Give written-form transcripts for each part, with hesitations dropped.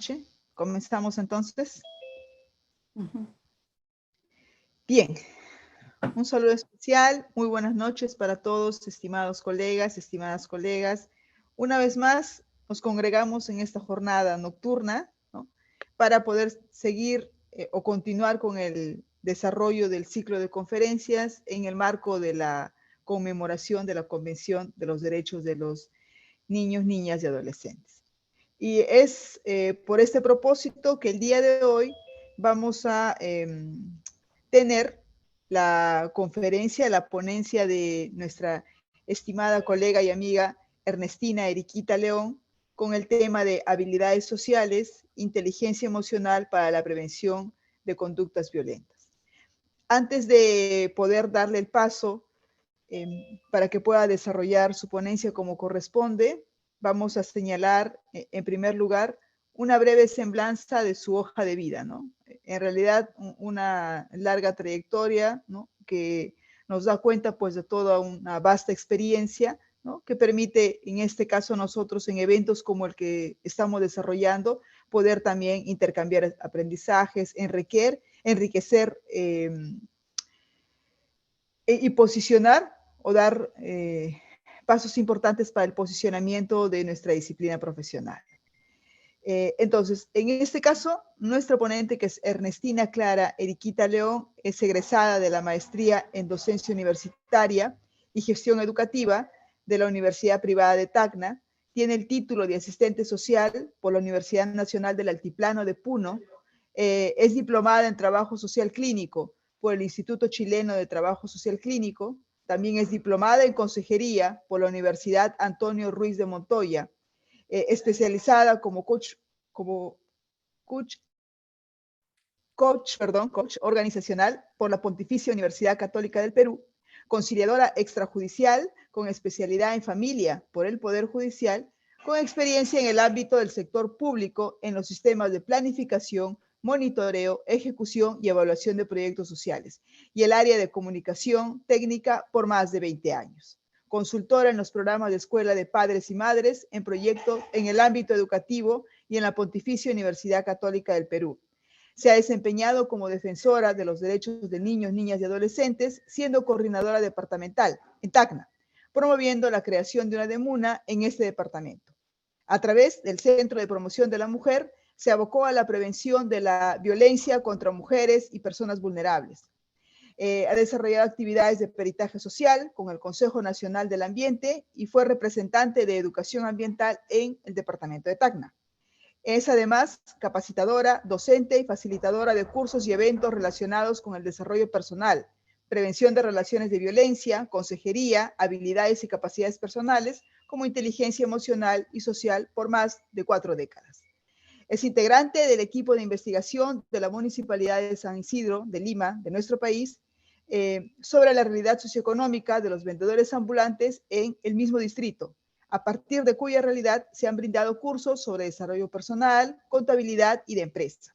noche. Comenzamos entonces. Uh-huh. Bien, un saludo especial, muy buenas noches para todos, estimados colegas, estimadas colegas. Una vez más nos congregamos en esta jornada nocturna, ¿no?, para poder seguir o continuar con el desarrollo del ciclo de conferencias en el marco de la conmemoración de la Convención de los Derechos de los Niños, Niñas y Adolescentes. Y es por este propósito que el día de hoy vamos a tener la conferencia, la ponencia de nuestra estimada colega y amiga Ernestina Eriquita León, con el tema de habilidades sociales, inteligencia emocional para la prevención de conductas violentas. Antes de poder darle el paso para que pueda desarrollar su ponencia como corresponde, vamos a señalar, en primer lugar, una breve semblanza de su hoja de vida, ¿no? En realidad, una larga trayectoria, ¿no?, que nos da cuenta, pues, de toda una vasta experiencia, ¿no?, que permite, en este caso, nosotros en eventos como el que estamos desarrollando, poder también intercambiar aprendizajes, enriquecer y posicionar o dar pasos importantes para el posicionamiento de nuestra disciplina profesional. Entonces, en este caso, nuestra ponente, que es Ernestina Clara Eriquita León, es egresada de la maestría en docencia universitaria y gestión educativa de la Universidad Privada de Tacna, tiene el título de asistente social por la Universidad Nacional del Altiplano de Puno, es diplomada en trabajo social clínico por el Instituto Chileno de Trabajo Social Clínico, también es diplomada en consejería por la Universidad Antonio Ruiz de Montoya, especializada como coach organizacional por la Pontificia Universidad Católica del Perú, conciliadora extrajudicial con especialidad en familia por el Poder Judicial, con experiencia en el ámbito del sector público en los sistemas de planificación, monitoreo, ejecución y evaluación de proyectos sociales, y el área de comunicación técnica por más de 20 años. Consultora en los programas de escuela de padres y madres, en proyectos en el ámbito educativo y en la Pontificia Universidad Católica del Perú. Se ha desempeñado como defensora de los derechos de niños, niñas y adolescentes, siendo coordinadora departamental en Tacna, promoviendo la creación de una DEMUNA en este departamento. A través del Centro de Promoción de la Mujer, se abocó a la prevención de la violencia contra mujeres y personas vulnerables. Ha desarrollado actividades de peritaje social con el Consejo Nacional del Ambiente y fue representante de educación ambiental en el departamento de Tacna. Es además capacitadora, docente y facilitadora de cursos y eventos relacionados con el desarrollo personal, prevención de relaciones de violencia, consejería, habilidades y capacidades personales, como inteligencia emocional y social por más de 4 décadas. Es integrante del equipo de investigación de la Municipalidad de San Isidro, de Lima, de nuestro país, sobre la realidad socioeconómica de los vendedores ambulantes en el mismo distrito, a partir de cuya realidad se han brindado cursos sobre desarrollo personal, contabilidad y de empresa.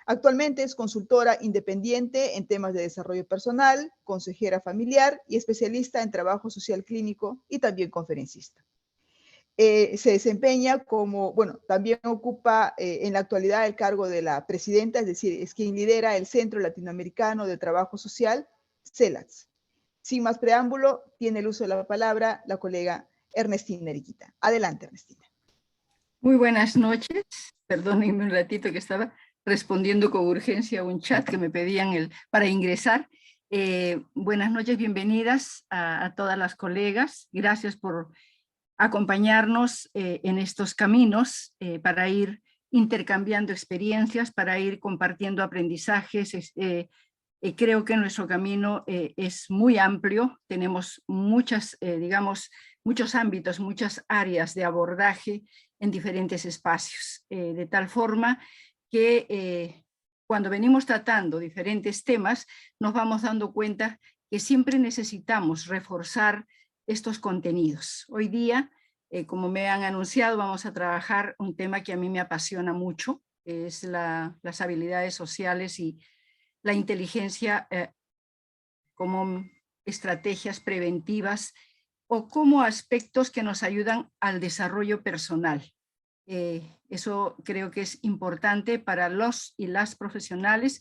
Actualmente es consultora independiente en temas de desarrollo personal, consejera familiar y especialista en trabajo social clínico y también conferencista. Se desempeña como, bueno, también ocupa en la actualidad el cargo de la presidenta, es decir, es quien lidera el Centro Latinoamericano de Trabajo Social, CELATS. Sin más preámbulo, tiene el uso de la palabra la colega Ernestina Eriquita. Adelante, Ernestina. Muy buenas noches. Perdónenme un ratito que estaba respondiendo con urgencia a un chat que me pedían para ingresar. Buenas noches, bienvenidas a todas las colegas. Gracias por acompañarnos en estos caminos para ir intercambiando experiencias, para ir compartiendo aprendizajes. Creo que nuestro camino es muy amplio, tenemos muchos ámbitos, muchas áreas de abordaje en diferentes espacios, de tal forma que cuando venimos tratando diferentes temas nos vamos dando cuenta que siempre necesitamos reforzar estos contenidos. Hoy día, como me han anunciado, vamos a trabajar un tema que a mí me apasiona mucho, es las habilidades sociales y la inteligencia como estrategias preventivas o como aspectos que nos ayudan al desarrollo personal. Eso creo que es importante para los y las profesionales,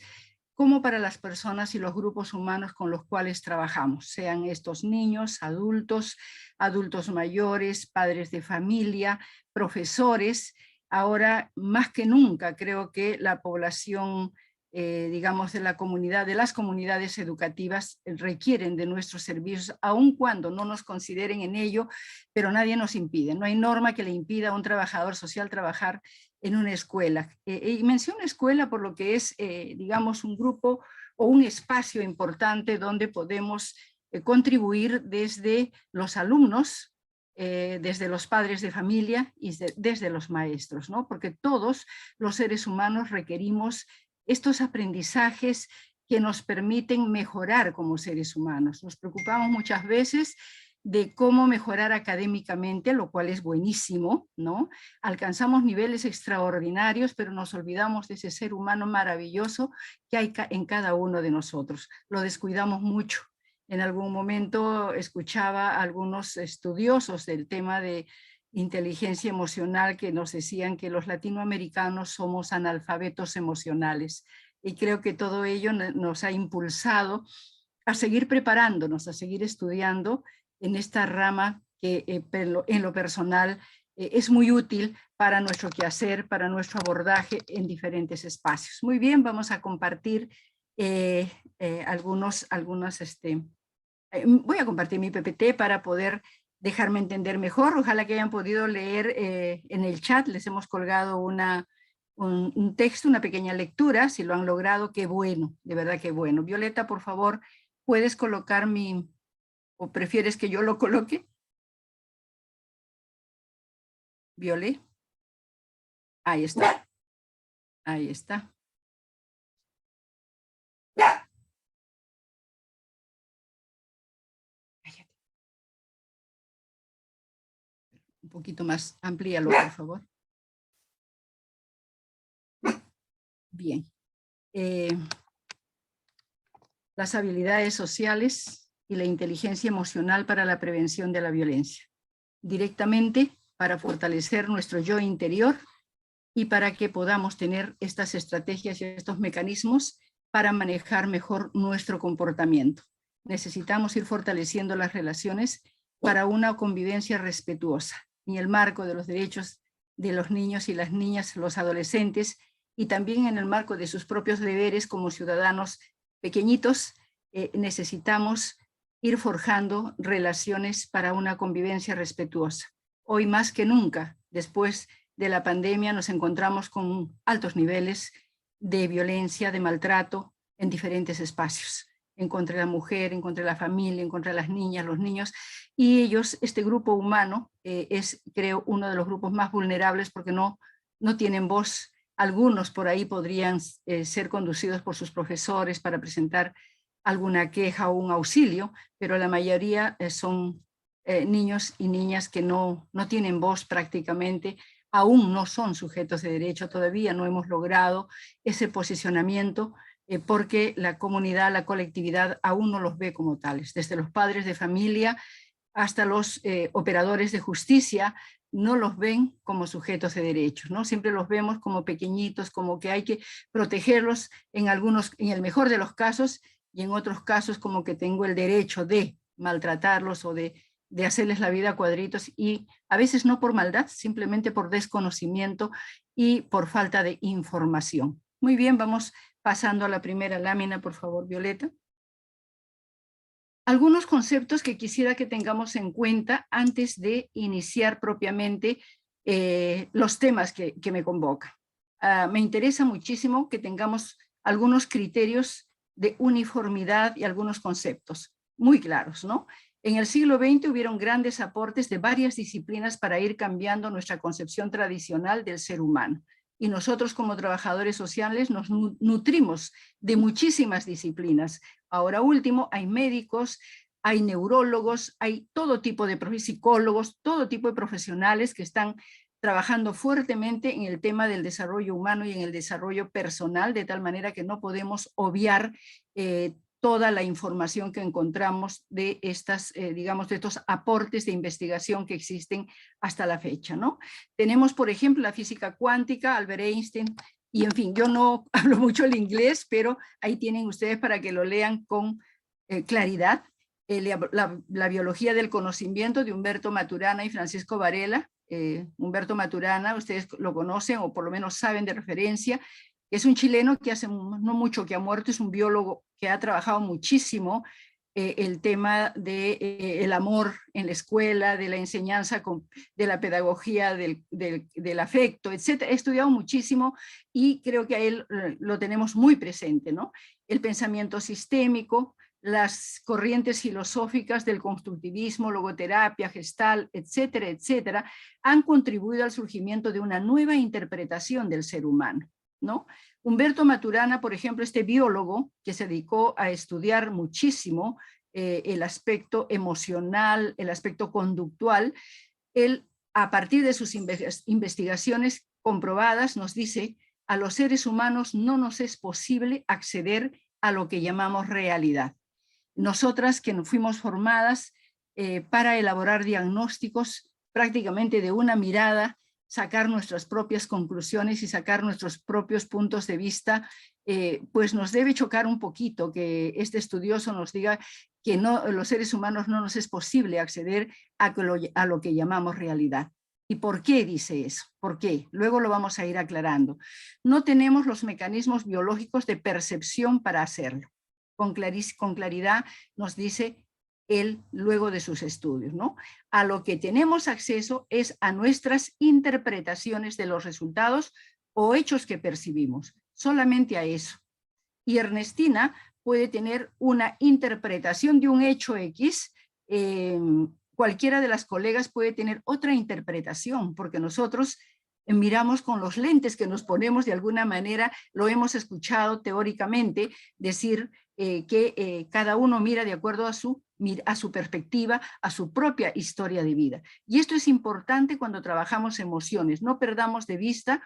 como para las personas y los grupos humanos con los cuales trabajamos, sean estos niños, adultos, adultos mayores, padres de familia, profesores. Ahora, más que nunca, creo que la población, digamos, de la comunidad, de las comunidades educativas requieren de nuestros servicios, aun cuando no nos consideren en ello, pero nadie nos impide. No hay norma que le impida a un trabajador social trabajar en una escuela. Y menciono escuela por lo que es, digamos, un grupo o un espacio importante donde podemos contribuir desde los alumnos, desde los padres de familia y desde los maestros, ¿no? Porque todos los seres humanos requerimos estos aprendizajes que nos permiten mejorar como seres humanos. Nos preocupamos muchas veces de cómo mejorar académicamente, lo cual es buenísimo, ¿no? Alcanzamos niveles extraordinarios, pero nos olvidamos de ese ser humano maravilloso que hay en cada uno de nosotros. Lo descuidamos mucho. En algún momento escuchaba a algunos estudiosos del tema de inteligencia emocional que nos decían que los latinoamericanos somos analfabetos emocionales. Y creo que todo ello nos ha impulsado a seguir preparándonos, a seguir estudiando en esta rama que en lo personal es muy útil para nuestro quehacer, para nuestro abordaje en diferentes espacios. Muy bien, vamos a compartir voy a compartir mi PPT para poder dejarme entender mejor. Ojalá que hayan podido leer en el chat, les hemos colgado un texto, una pequeña lectura. Si lo han logrado, qué bueno, de verdad qué bueno. Violeta, por favor, ¿puedes colocar o prefieres que yo lo coloque? Violet. Ahí está. Ahí está. Un poquito más, amplíalo, por favor. Bien. Las habilidades sociales y la inteligencia emocional para la prevención de la violencia. Directamente para fortalecer nuestro yo interior y para que podamos tener estas estrategias y estos mecanismos para manejar mejor nuestro comportamiento. Necesitamos ir fortaleciendo las relaciones para una convivencia respetuosa en el marco de los derechos de los niños y las niñas, los adolescentes, y también en el marco de sus propios deberes como ciudadanos pequeñitos. Necesitamos ir forjando relaciones para una convivencia respetuosa. Hoy más que nunca, después de la pandemia, nos encontramos con altos niveles de violencia, de maltrato en diferentes espacios, en contra de la mujer, en contra de la familia, en contra de las niñas, los niños, y ellos, este grupo humano, es, creo, uno de los grupos más vulnerables porque no tienen voz. Algunos por ahí podrían ser conducidos por sus profesores para presentar alguna queja o un auxilio, pero la mayoría son niños y niñas que no tienen voz prácticamente, aún no son sujetos de derecho, todavía no hemos logrado ese posicionamiento porque la comunidad, la colectividad aún no los ve como tales, desde los padres de familia hasta los operadores de justicia no los ven como sujetos de derechos, ¿no? Siempre los vemos como pequeñitos, como que hay que protegerlos en el mejor de los casos, y en otros casos como que tengo el derecho de maltratarlos o de hacerles la vida a cuadritos, y a veces no por maldad, simplemente por desconocimiento y por falta de información. Muy bien, vamos pasando a la primera lámina, por favor, Violeta. Algunos conceptos que quisiera que tengamos en cuenta antes de iniciar propiamente los temas que me convocan. Me interesa muchísimo que tengamos algunos criterios de uniformidad y algunos conceptos muy claros, ¿no? En el siglo XX hubieron grandes aportes de varias disciplinas para ir cambiando nuestra concepción tradicional del ser humano. Y nosotros como trabajadores sociales nos nutrimos de muchísimas disciplinas. Ahora último, hay médicos, hay neurólogos, hay todo tipo de psicólogos, todo tipo de profesionales que están trabajando fuertemente en el tema del desarrollo humano y en el desarrollo personal, de tal manera que no podemos obviar toda la información que encontramos de estas, digamos, de estos aportes de investigación que existen hasta la fecha, ¿no? Tenemos, por ejemplo, la física cuántica, Albert Einstein, y en fin, yo no hablo mucho el inglés, pero ahí tienen ustedes para que lo lean con claridad. La biología del conocimiento de Humberto Maturana y Francisco Varela. Humberto Maturana, ustedes lo conocen o por lo menos saben de referencia. Es un chileno que hace no mucho que ha muerto, es un biólogo que ha trabajado muchísimo el tema del amor en la escuela, de la enseñanza, de la pedagogía, del afecto, etc. He estudiado muchísimo y creo que a él lo tenemos muy presente, ¿no? El pensamiento sistémico, las corrientes filosóficas del constructivismo, logoterapia, Gestalt, etcétera, etcétera, han contribuido al surgimiento de una nueva interpretación del ser humano, ¿no? Humberto Maturana, por ejemplo, este biólogo que se dedicó a estudiar muchísimo el aspecto emocional, el aspecto conductual, él, a partir de sus investigaciones comprobadas, nos dice: a los seres humanos no nos es posible acceder a lo que llamamos realidad. Nosotras que nos fuimos formadas para elaborar diagnósticos prácticamente de una mirada, sacar nuestras propias conclusiones y sacar nuestros propios puntos de vista, pues nos debe chocar un poquito que este estudioso nos diga que no, los seres humanos no nos es posible acceder a lo que llamamos realidad. ¿Y por qué dice eso? ¿Por qué? Luego lo vamos a ir aclarando. No tenemos los mecanismos biológicos de percepción para hacerlo. Con claridad nos dice él luego de sus estudios, ¿no? A lo que tenemos acceso es a nuestras interpretaciones de los resultados o hechos que percibimos, solamente a eso. Y Ernestina puede tener una interpretación de un hecho X, cualquiera de las colegas puede tener otra interpretación, porque nosotros miramos con los lentes que nos ponemos, de alguna manera lo hemos escuchado teóricamente decir que cada uno mira de acuerdo a su perspectiva, a su propia historia de vida. Y esto es importante cuando trabajamos emociones. No perdamos de vista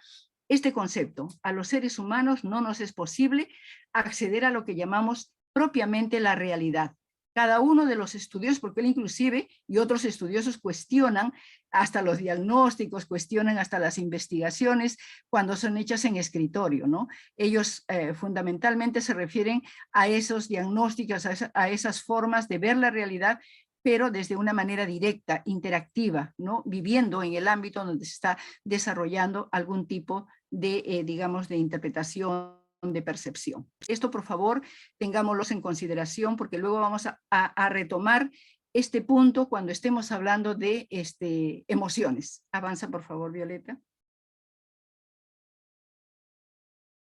este concepto. A los seres humanos no nos es posible acceder a lo que llamamos propiamente la realidad. Cada uno de los estudios, porque él inclusive y otros estudiosos cuestionan hasta los diagnósticos, cuestionan hasta las investigaciones cuando son hechas en escritorio, ¿no? Ellos fundamentalmente se refieren a esos diagnósticos, a esas formas de ver la realidad, pero desde una manera directa, interactiva, ¿no? Viviendo en el ámbito donde se está desarrollando algún tipo de, digamos, de interpretación, de percepción. Esto, por favor, tengámoslos en consideración, porque luego vamos a retomar este punto cuando estemos hablando de emociones. Avanza, por favor, Violeta.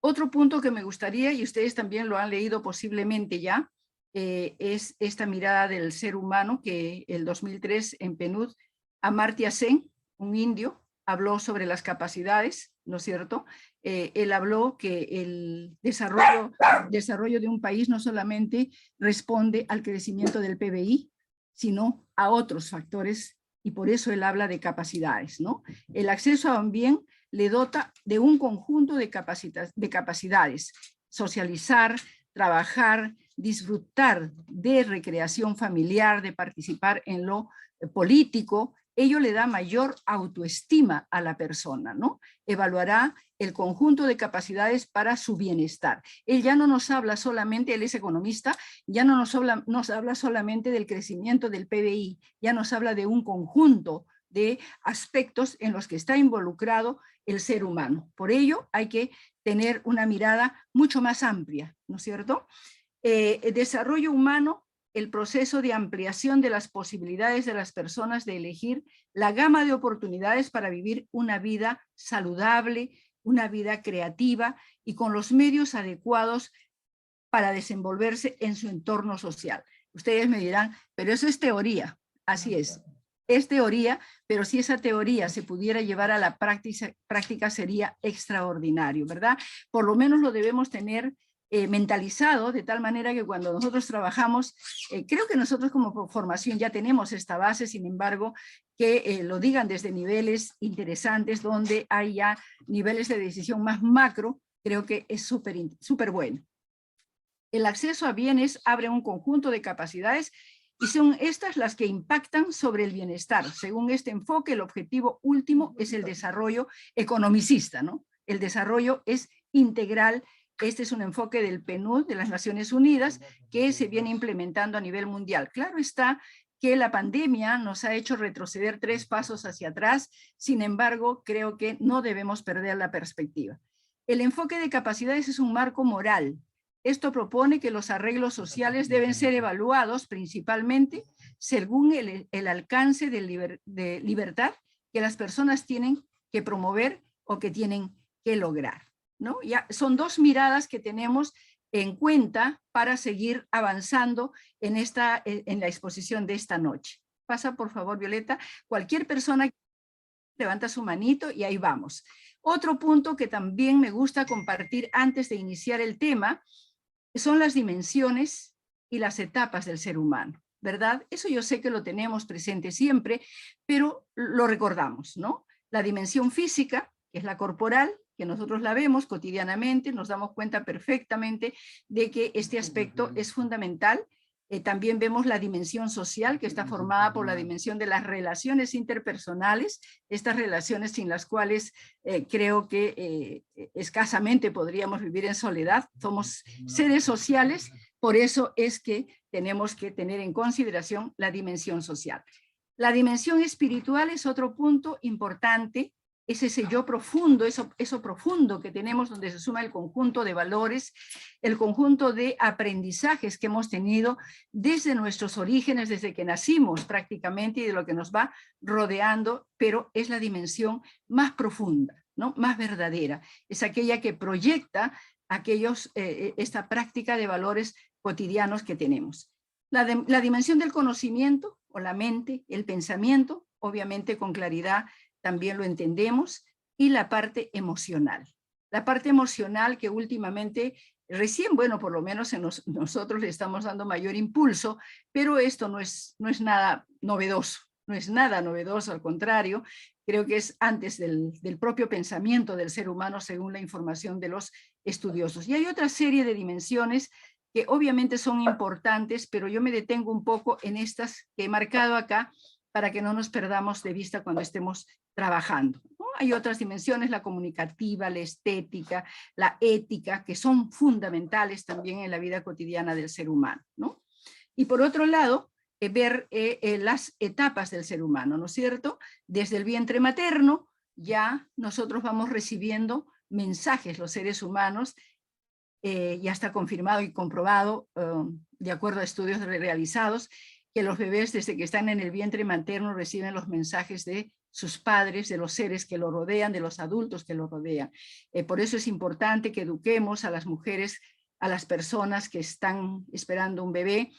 Otro punto que me gustaría, y ustedes también lo han leído posiblemente ya, es esta mirada del ser humano que el 2003 en PNUD, Amartya Sen, un indio, habló sobre las capacidades, ¿no es cierto? Él habló que el desarrollo de un país no solamente responde al crecimiento del PBI, sino a otros factores, y por eso él habla de capacidades, ¿no? El acceso a un bien le dota de un conjunto de capacidades: socializar, trabajar, disfrutar de recreación familiar, de participar en lo político. Ello le da mayor autoestima a la persona, ¿no? Evaluará el conjunto de capacidades para su bienestar. Él ya no nos habla solamente, él es economista, ya no nos habla solamente del crecimiento del PBI, ya nos habla de un conjunto de aspectos en los que está involucrado el ser humano. Por ello, hay que tener una mirada mucho más amplia, ¿no es cierto? El desarrollo humano, el proceso de ampliación de las posibilidades de las personas de elegir la gama de oportunidades para vivir una vida saludable, una vida creativa y con los medios adecuados para desenvolverse en su entorno social. Ustedes me dirán, pero eso es teoría. Así es teoría, pero si esa teoría se pudiera llevar a la práctica sería extraordinario, ¿verdad? Por lo menos lo debemos tener mentalizado, de tal manera que cuando nosotros trabajamos, creo que nosotros como formación ya tenemos esta base, sin embargo, que lo digan desde niveles interesantes, donde hay ya niveles de decisión más macro, creo que es súper bueno. El acceso a bienes abre un conjunto de capacidades y son estas las que impactan sobre el bienestar. Según este enfoque, el objetivo último es el desarrollo economicista, ¿no? El desarrollo es integral. Este es un enfoque del PNUD, de las Naciones Unidas, que se viene implementando a nivel mundial. Claro está que la pandemia nos ha hecho retroceder 3 pasos hacia atrás, sin embargo, creo que no debemos perder la perspectiva. El enfoque de capacidades es un marco moral. Esto propone que los arreglos sociales deben ser evaluados principalmente según el alcance de libertad que las personas tienen que promover o que tienen que lograr, ¿no? Ya son 2 miradas que tenemos en cuenta para seguir avanzando en la exposición de esta noche. Pasa, por favor, Violeta. Cualquier persona levanta su manito y ahí vamos. Otro punto que también me gusta compartir antes de iniciar el tema son las dimensiones y las etapas del ser humano, ¿verdad? Eso yo sé que lo tenemos presente siempre, pero lo recordamos, ¿no? La dimensión física, que es la corporal, que nosotros la vemos cotidianamente, nos damos cuenta perfectamente de que este aspecto es fundamental. También vemos la dimensión social, que está formada por la dimensión de las relaciones interpersonales, estas relaciones sin las cuales creo que escasamente podríamos vivir en soledad. Somos seres sociales, por eso es que tenemos que tener en consideración la dimensión social. La dimensión espiritual es otro punto importante. Es ese yo profundo, eso profundo que tenemos, donde se suma el conjunto de valores, el conjunto de aprendizajes que hemos tenido desde nuestros orígenes, desde que nacimos prácticamente, y de lo que nos va rodeando, pero es la dimensión más profunda, ¿no? Más verdadera. Es aquella que proyecta esta práctica de valores cotidianos que tenemos. La dimensión del conocimiento, o la mente, el pensamiento, obviamente con claridad, también lo entendemos, y la parte emocional. La parte emocional que últimamente, recién, bueno, por lo menos nosotros le estamos dando mayor impulso, pero esto no es nada novedoso, no es nada novedoso, al contrario, creo que es antes del propio pensamiento del ser humano, según la información de los estudiosos. Y hay otra serie de dimensiones que obviamente son importantes, pero yo me detengo un poco en estas que he marcado acá, para que no nos perdamos de vista cuando estemos trabajando, ¿no? Hay otras dimensiones, la comunicativa, la estética, la ética, que son fundamentales también en la vida cotidiana del ser humano, ¿no? Y por otro lado, ver las etapas del ser humano, ¿no es cierto? Desde el vientre materno ya nosotros vamos recibiendo mensajes, los seres humanos, ya está confirmado y comprobado, de acuerdo a estudios realizados, que los bebés desde que están en el vientre materno reciben los mensajes de sus padres, de los seres que lo rodean, de los adultos que lo rodean. Por eso es importante que eduquemos a las mujeres, a las personas que están esperando un bebé,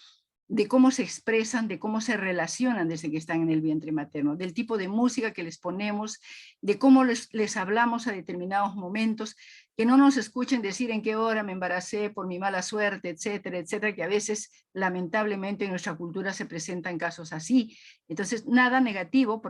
de cómo se expresan, de cómo se relacionan desde que están en el vientre materno, del tipo de música que les ponemos, de cómo les hablamos a determinados momentos, que no nos escuchen decir en qué hora me embaracé por mi mala suerte, etcétera, etcétera, que a veces lamentablemente en nuestra cultura se presentan casos así. Entonces, nada negativo,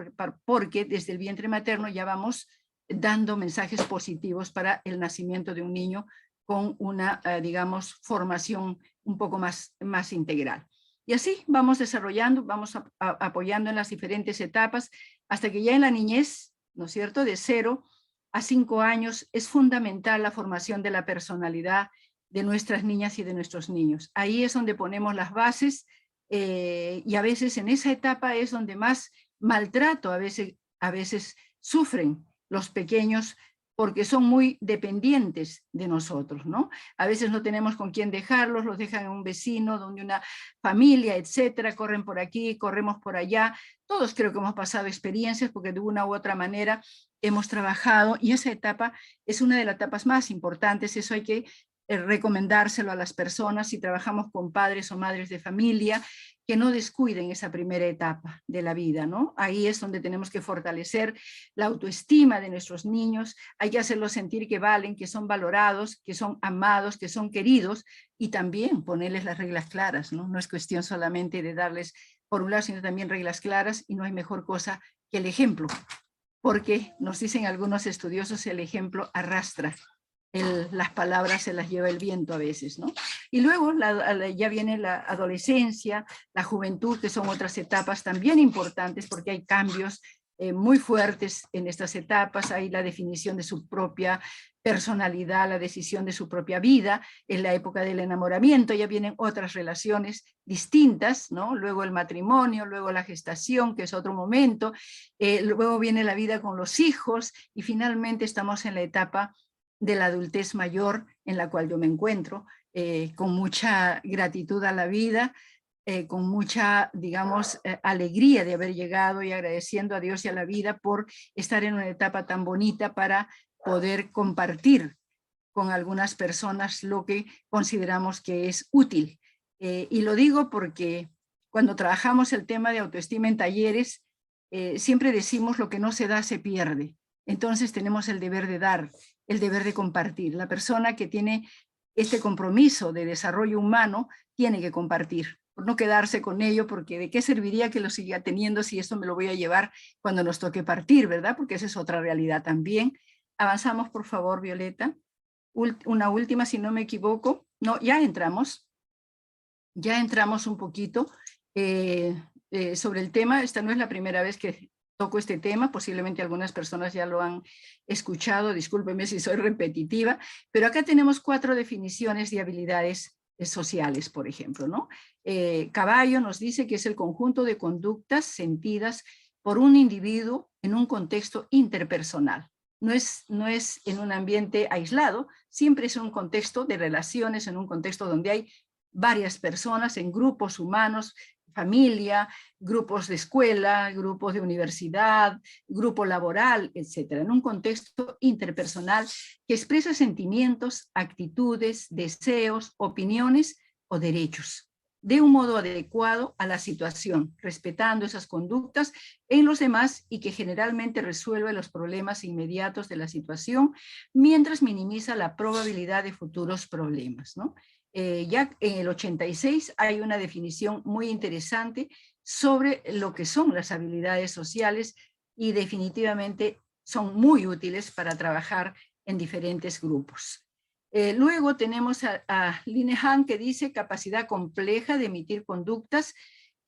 porque desde el vientre materno ya vamos dando mensajes positivos para el nacimiento de un niño con una, digamos, formación un poco más integral. Y así vamos desarrollando, vamos apoyando en las diferentes etapas, hasta que ya en la niñez, ¿no es cierto?, de 0 a 5 años, es fundamental la formación de la personalidad de nuestras niñas y de nuestros niños. Ahí es donde ponemos las bases, y a veces en esa etapa es donde más maltrato a veces sufren los pequeños, porque son muy dependientes de nosotros, ¿no? A veces no tenemos con quién dejarlos, los dejan en un vecino, donde una familia, etcétera, corren por aquí, corremos por allá. Todos creo que hemos pasado experiencias, porque de una u otra manera hemos trabajado, y esa etapa es una de las etapas más importantes. Eso hay que recomendárselo a las personas si trabajamos con padres o madres de familia, que no descuiden esa primera etapa de la vida, ¿no? Ahí es donde tenemos que fortalecer la autoestima de nuestros niños, hay que hacerlos sentir que valen, que son valorados, que son amados, que son queridos, y también ponerles las reglas claras, ¿no? No es cuestión solamente de darles por un lado, sino también reglas claras, y no hay mejor cosa que el ejemplo, porque nos dicen algunos estudiosos, el ejemplo arrastra. las palabras se las lleva el viento a veces, ¿no? Y luego ya viene la adolescencia, la juventud, que son otras etapas también importantes porque hay cambios muy fuertes en estas etapas. Hay la definición de su propia personalidad, la decisión de su propia vida. En la época del enamoramiento ya vienen otras relaciones distintas, ¿no? Luego el matrimonio, luego la gestación, que es otro momento, luego viene la vida con los hijos y finalmente estamos en la etapa de la adultez mayor en la cual yo me encuentro, con mucha gratitud a la vida, con mucha, digamos, alegría de haber llegado y agradeciendo a Dios y a la vida por estar en una etapa tan bonita para poder compartir con algunas personas lo que consideramos que es útil. Y lo digo porque cuando trabajamos el tema de autoestima en talleres, siempre decimos lo que no se da se pierde. Entonces tenemos el deber de dar, el deber de compartir. La persona que tiene este compromiso de desarrollo humano tiene que compartir, por no quedarse con ello, porque de qué serviría que lo siga teniendo si esto me lo voy a llevar cuando nos toque partir, ¿verdad? Porque esa es otra realidad también. Avanzamos, por favor, Violeta. Una última, si no me equivoco. No, ya entramos un poquito sobre el tema. Esta no es la primera vez que toco este tema, posiblemente algunas personas ya lo han escuchado, discúlpenme si soy repetitiva, pero acá tenemos 4 definiciones de habilidades sociales, por ejemplo, ¿no? Caballo nos dice que es el conjunto de conductas sentidas por un individuo en un contexto interpersonal. No es en un ambiente aislado, siempre es un contexto de relaciones, en un contexto donde hay varias personas en grupos humanos, familia, grupos de escuela, grupos de universidad, grupo laboral, etcétera, en un contexto interpersonal que expresa sentimientos, actitudes, deseos, opiniones o derechos de un modo adecuado a la situación, respetando esas conductas en los demás y que generalmente resuelve los problemas inmediatos de la situación mientras minimiza la probabilidad de futuros problemas, ¿no? Ya en el 86 hay una definición muy interesante sobre lo que son las habilidades sociales y definitivamente son muy útiles para trabajar en diferentes grupos. Luego tenemos a Linehan, que dice capacidad compleja de emitir conductas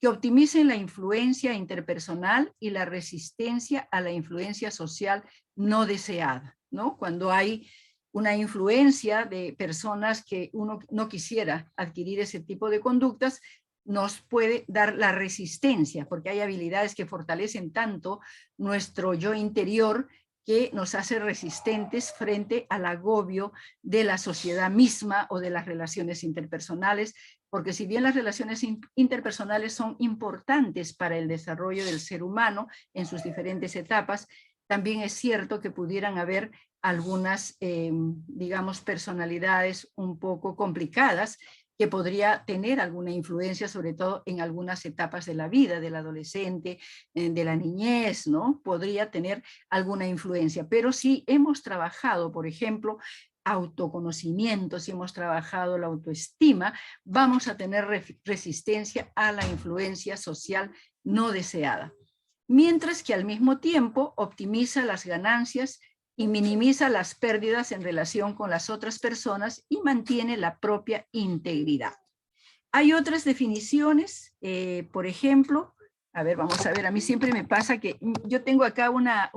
que optimicen la influencia interpersonal y la resistencia a la influencia social no deseada, ¿no? Cuando hay una influencia de personas que uno no quisiera adquirir ese tipo de conductas, nos puede dar la resistencia, porque hay habilidades que fortalecen tanto nuestro yo interior que nos hace resistentes frente al agobio de la sociedad misma o de las relaciones interpersonales, porque si bien las relaciones interpersonales son importantes para el desarrollo del ser humano en sus diferentes etapas, también es cierto que pudieran haber algunas, digamos, personalidades un poco complicadas que podría tener alguna influencia, sobre todo en algunas etapas de la vida, del adolescente, de la niñez, ¿no? Podría tener alguna influencia, pero si hemos trabajado, por ejemplo, autoconocimiento, si hemos trabajado la autoestima, vamos a tener resistencia a la influencia social no deseada. Mientras que al mismo tiempo optimiza las ganancias y minimiza las pérdidas en relación con las otras personas y mantiene la propia integridad. Hay otras definiciones, por ejemplo, a ver, vamos a ver, a mí siempre me pasa que yo tengo acá una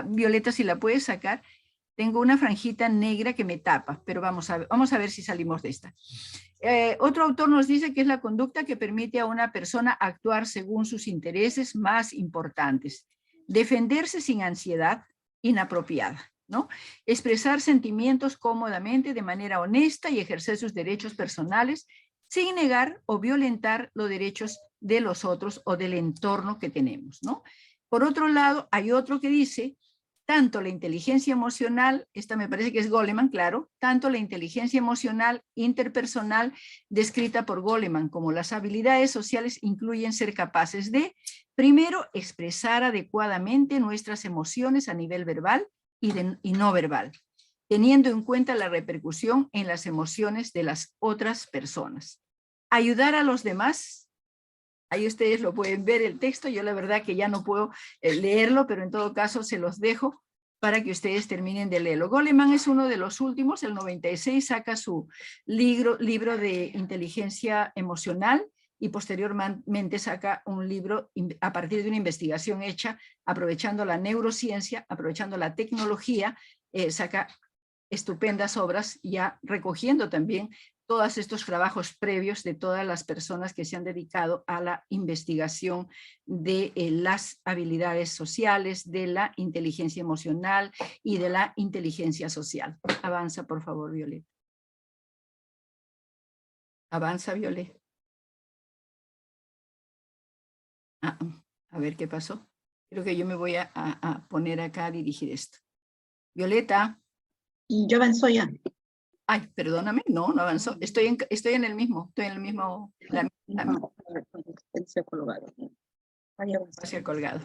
Violeta, si la puedes sacar, tengo una franjita negra que me tapa, pero vamos a ver si salimos de esta. Otro autor nos dice que es la conducta que permite a una persona actuar según sus intereses más importantes. Defenderse sin ansiedad inapropiada, ¿no? Expresar sentimientos cómodamente de manera honesta y ejercer sus derechos personales sin negar o violentar los derechos de los otros o del entorno que tenemos, ¿no? Por otro lado, hay otro que dice, tanto la inteligencia emocional, esta me parece que es Goleman, claro, tanto la inteligencia emocional interpersonal descrita por Goleman como las habilidades sociales incluyen ser capaces de, primero, expresar adecuadamente nuestras emociones a nivel verbal y no verbal, teniendo en cuenta la repercusión en las emociones de las otras personas. Ayudar a los demás. Ahí ustedes lo pueden ver el texto, yo la verdad que ya no puedo leerlo, pero en todo caso se los dejo para que ustedes terminen de leerlo. Goleman es uno de los últimos, el 96 saca su libro de inteligencia emocional y posteriormente saca un libro a partir de una investigación hecha aprovechando la neurociencia, aprovechando la tecnología, saca estupendas obras, ya recogiendo también todos estos trabajos previos de todas las personas que se han dedicado a la investigación de las habilidades sociales, de la inteligencia emocional y de la inteligencia social. Avanza, por favor, Violeta. Avanza, Violeta. A ver qué pasó. Creo que yo me voy a poner acá a dirigir esto. Violeta. Y yo avanzó ya. Ay, perdóname, no avanzó. Estoy en el mismo, No, pensé colgado. Hacia colgado.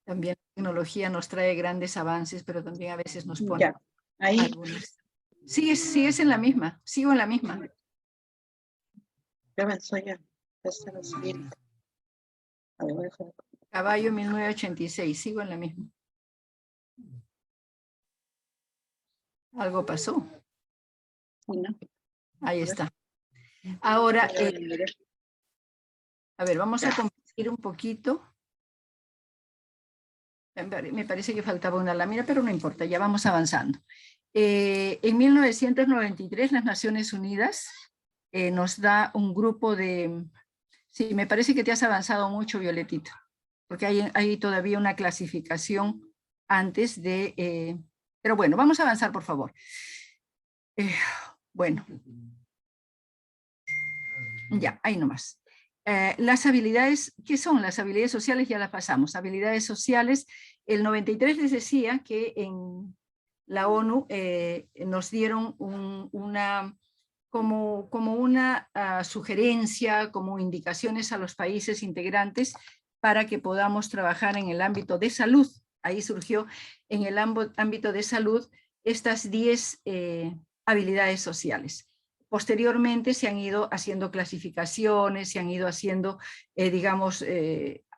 También la tecnología nos trae grandes avances, pero también a veces nos pone Ya, ahí. algunos. Sigues en la misma, sigo en la misma. Ya avanzó ya. Esa es la siguiente. A ver, voy a dejar. Caballo 1986, sigo en la misma. Algo pasó. Sí, ¿no? Ahí está. Ahora, a ver, vamos a compartir un poquito. Me parece que faltaba una lámina, pero no importa, ya vamos avanzando. En 1993, las Naciones Unidas nos da un grupo de... Sí, me parece que te has avanzado mucho, Violetita, porque hay todavía una clasificación antes de... pero bueno, vamos a avanzar, por favor. Bueno. Ya, ahí nomás. Las habilidades, ¿qué son las habilidades sociales? Ya las pasamos. Habilidades sociales, el 93 les decía que en la ONU nos dieron como una sugerencia, como indicaciones a los países integrantes para que podamos trabajar en el ámbito de salud. Ahí surgió en el ámbito de salud estas 10 habilidades sociales. Posteriormente se han ido haciendo clasificaciones, se han ido haciendo,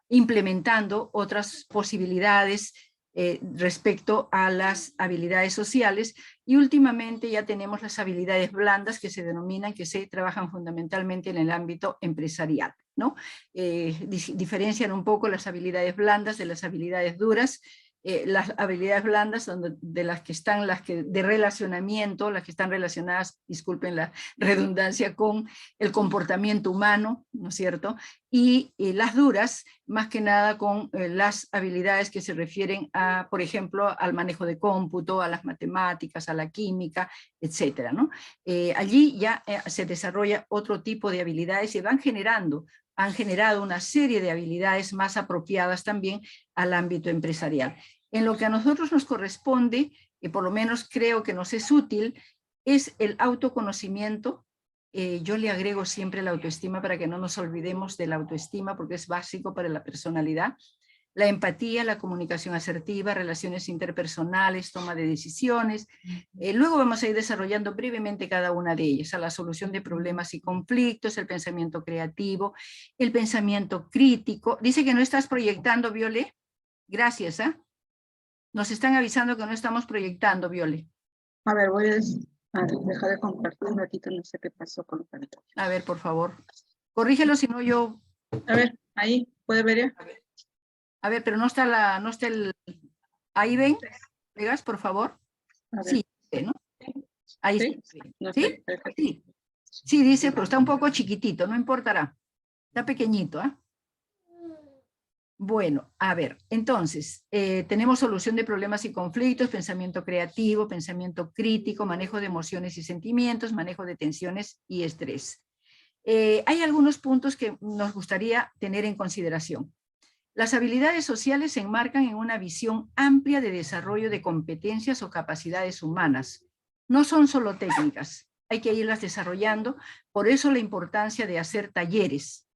implementando otras posibilidades respecto a las habilidades sociales, y últimamente ya tenemos las habilidades blandas que se denominan, que se trabajan fundamentalmente en el ámbito empresarial, ¿no? Diferencian un poco las habilidades blandas de las habilidades duras. Las habilidades blandas son de las que están, de relacionamiento, las que están relacionadas, disculpen la redundancia, con el comportamiento humano, ¿no es cierto? Y las duras, más que nada con las habilidades que se refieren a, por ejemplo, al manejo de cómputo, a las matemáticas, a la química, etcétera, ¿no? Allí ya se desarrolla otro tipo de habilidades y han generado una serie de habilidades más apropiadas también al ámbito empresarial. En lo que a nosotros nos corresponde, y por lo menos creo que nos es útil, es el autoconocimiento. Yo le agrego siempre la autoestima para que no nos olvidemos de la autoestima, porque es básico para la personalidad. La empatía, la comunicación asertiva, relaciones interpersonales, toma de decisiones. Luego vamos a ir desarrollando brevemente cada una de ellas, a la solución de problemas y conflictos, el pensamiento creativo, el pensamiento crítico. Dice que no estás proyectando, Viole. Gracias, ¿eh? Nos están avisando que no estamos proyectando, Viole. A ver, voy a dejar de compartir un ratito, no sé qué pasó con la pantalla. A ver, por favor. Corrígelo, si no yo... A ver, ahí, ¿puede ver ya? A ver, pero no está el... Ahí ven, pegas, por favor. Sí, ¿no? Ahí ¿Sí? sí. No ¿Sí? sé, Sí. Sí, dice, pero está un poco chiquitito, no importará. Está pequeñito, ¿ah? Bueno, a ver, entonces, tenemos solución de problemas y conflictos, pensamiento creativo, pensamiento crítico, manejo de emociones y sentimientos, manejo de tensiones y estrés. Hay algunos puntos que nos gustaría tener en consideración. Las habilidades sociales se enmarcan en una visión amplia de desarrollo de competencias o capacidades humanas. No son solo técnicas, hay que irlas desarrollando, por eso la importancia de hacer talleres,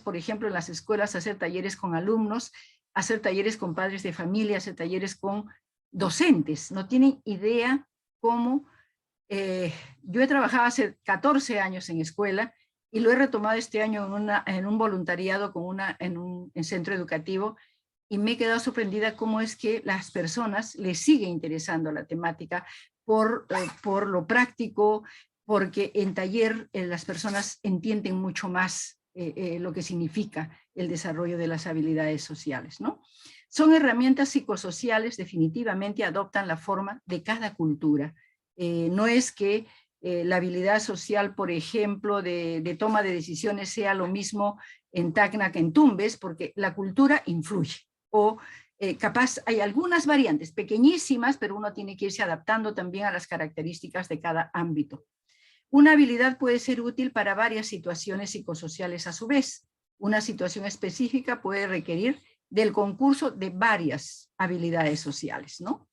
por ejemplo, en las escuelas, hacer talleres con alumnos, hacer talleres con padres de familia, hacer talleres con docentes. No tienen idea cómo... yo he trabajado hace 14 años en escuela y lo he retomado este año en un voluntariado en centro educativo, y me he quedado sorprendida cómo es que las personas les sigue interesando la temática por lo práctico, porque en taller las personas entienden mucho más lo que significa el desarrollo de las habilidades sociales, ¿no? Son herramientas psicosociales, definitivamente adoptan la forma de cada cultura. No es que la habilidad social, por ejemplo, de toma de decisiones sea lo mismo en Tacna que en Tumbes, porque la cultura influye. O capaz hay algunas variantes pequeñísimas, pero uno tiene que irse adaptando también a las características de cada ámbito. Una habilidad puede ser útil para varias situaciones psicosociales a su vez. Una situación específica puede requerir del concurso de varias habilidades sociales, ¿no?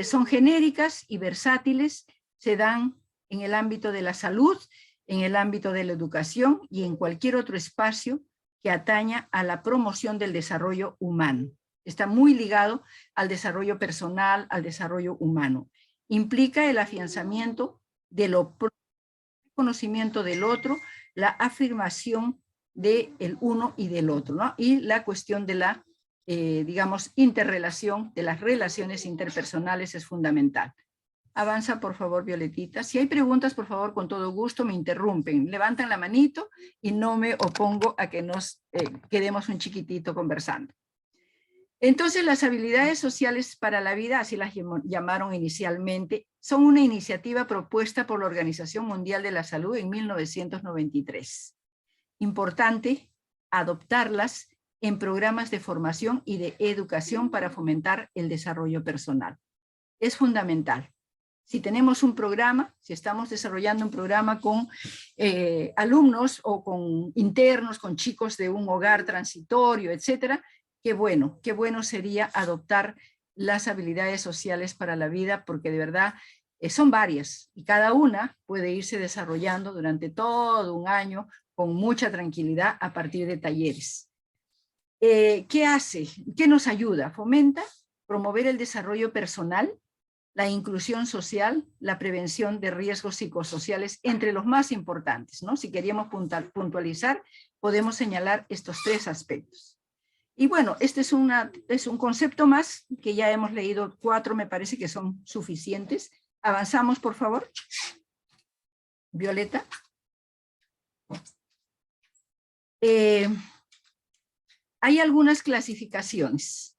Son genéricas y versátiles, se dan en el ámbito de la salud, en el ámbito de la educación y en cualquier otro espacio que ataña a la promoción del desarrollo humano. Está muy ligado al desarrollo personal, al desarrollo humano. Implica el afianzamiento de lo conocimiento del otro, la afirmación del uno y del otro, ¿no? Y la cuestión de la, digamos, interrelación, de las relaciones interpersonales es fundamental. Avanza, por favor, Violetita. Si hay preguntas, por favor, con todo gusto, me interrumpen. Levantan la manito y no me opongo a que nos quedemos un chiquitito conversando. Entonces, las habilidades sociales para la vida, así las llamaron inicialmente, son una iniciativa propuesta por la Organización Mundial de la Salud en 1993. Importante adoptarlas en programas de formación y de educación para fomentar el desarrollo personal. Es fundamental. Si tenemos un programa, si estamos desarrollando un programa con alumnos o con internos, con chicos de un hogar transitorio, etcétera, qué bueno sería adoptar las habilidades sociales para la vida, porque de verdad son varias y cada una puede irse desarrollando durante todo un año con mucha tranquilidad a partir de talleres. ¿Qué hace? ¿Qué nos ayuda? Fomenta, promover el desarrollo personal, la inclusión social, la prevención de riesgos psicosociales, entre los más importantes, ¿no? Si queríamos puntualizar, podemos señalar estos tres aspectos. Y bueno, este es un concepto más, que ya hemos leído 4, me parece que son suficientes. Avanzamos, por favor. Violeta. Hay algunas clasificaciones.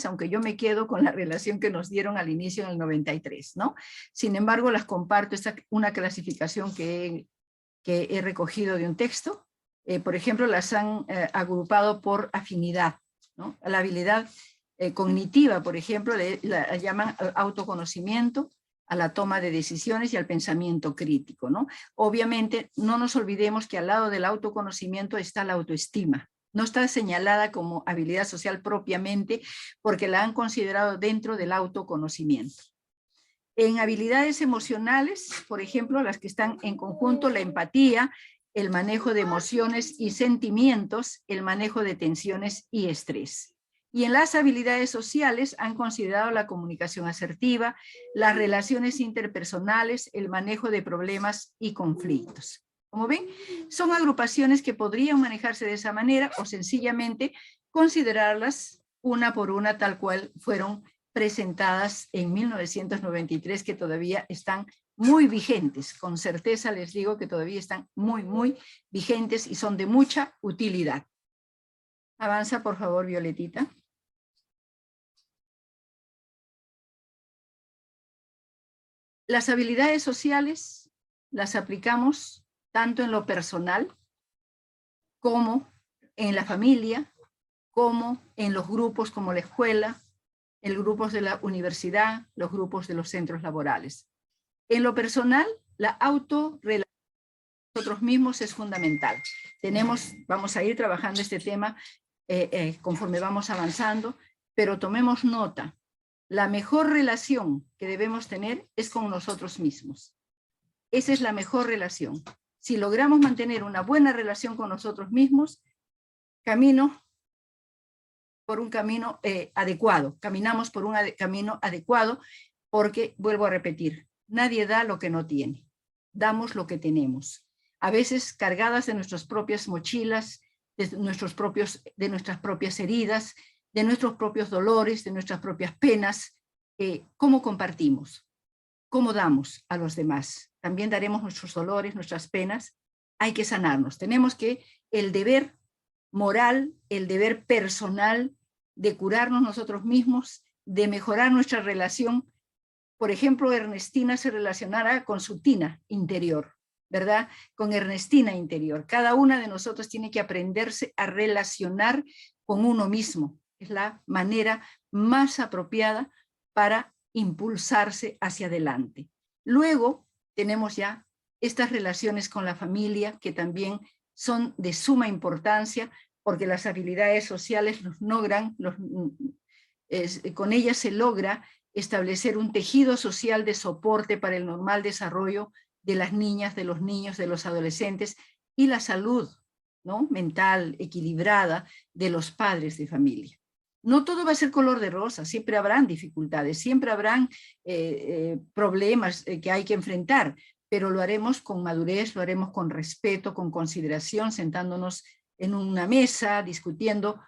Aunque yo me quedo con la relación que nos dieron al inicio en el 93, ¿no? Sin embargo, las comparto, es una clasificación que he recogido de un texto. Por ejemplo, las han agrupado por afinidad, ¿no? La habilidad cognitiva, por ejemplo, la llaman autoconocimiento, a la toma de decisiones y al pensamiento crítico, ¿no? Obviamente, no nos olvidemos que al lado del autoconocimiento está la autoestima. No está señalada como habilidad social propiamente porque la han considerado dentro del autoconocimiento. En habilidades emocionales, por ejemplo, las que están en conjunto, la empatía, el manejo de emociones y sentimientos, el manejo de tensiones y estrés. Y en las habilidades sociales han considerado la comunicación asertiva, las relaciones interpersonales, el manejo de problemas y conflictos. Como ven, son agrupaciones que podrían manejarse de esa manera o sencillamente considerarlas una por una tal cual fueron presentadas en 1993, que todavía están muy vigentes. Con certeza les digo que todavía están muy vigentes y son de mucha utilidad. Avanza, por favor, Violetita. Las habilidades sociales las aplicamos tanto en lo personal como en la familia, como en los grupos como la escuela, en los grupos de la universidad, los grupos de los centros laborales. En lo personal, la autorrelación con nosotros mismos es fundamental. Vamos a ir trabajando este tema conforme vamos avanzando, pero tomemos nota. La mejor relación que debemos tener es con nosotros mismos. Esa es la mejor relación. Si logramos mantener una buena relación con nosotros mismos, caminamos por un camino adecuado, porque, vuelvo a repetir, nadie da lo que no tiene, damos lo que tenemos. A veces cargadas de nuestras propias mochilas, de nuestras propias heridas, de nuestros propios dolores, de nuestras propias penas. ¿Cómo compartimos? ¿Cómo damos a los demás? También daremos nuestros dolores, nuestras penas. Hay que sanarnos. Tenemos el deber moral, el deber personal de curarnos nosotros mismos, de mejorar nuestra relación. Por ejemplo, Ernestina se relacionará con su Tina interior, ¿verdad? Con Ernestina interior. Cada una de nosotros tiene que aprenderse a relacionar con uno mismo. Es la manera más apropiada para impulsarse hacia adelante. Luego tenemos ya estas relaciones con la familia, que también son de suma importancia, porque las habilidades sociales nos logran, con ellas se logra establecer un tejido social de soporte para el normal desarrollo de las niñas, de los niños, de los adolescentes, y la salud, ¿no?, mental, equilibrada de los padres de familia. No todo va a ser color de rosa, siempre habrán dificultades, siempre habrán problemas que hay que enfrentar, pero lo haremos con madurez, lo haremos con respeto, con consideración, sentándonos en una mesa, discutiendo,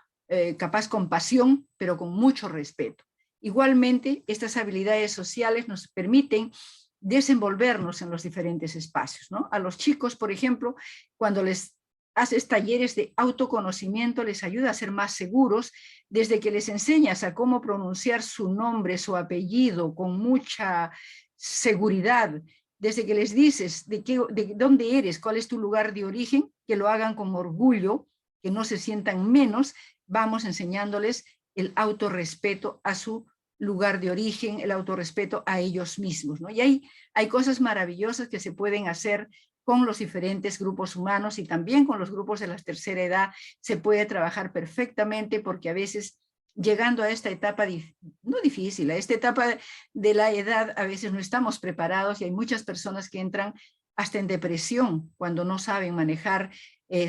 capaz con pasión, pero con mucho respeto. Igualmente, estas habilidades sociales nos permiten desenvolvernos en los diferentes espacios, ¿no? A los chicos, por ejemplo, cuando les haces talleres de autoconocimiento, les ayuda a ser más seguros, desde que les enseñas a cómo pronunciar su nombre, su apellido, con mucha seguridad, desde que les dices de dónde eres, cuál es tu lugar de origen, que lo hagan con orgullo, que no se sientan menos, vamos enseñándoles el autorrespeto a su lugar de origen, el autorrespeto a ellos mismos, ¿no? Y hay cosas maravillosas que se pueden hacer con los diferentes grupos humanos, y también con los grupos de la tercera edad se puede trabajar perfectamente, porque a veces llegando a esta etapa, no difícil, a esta etapa de la edad a veces no estamos preparados, y hay muchas personas que entran hasta en depresión cuando no saben manejar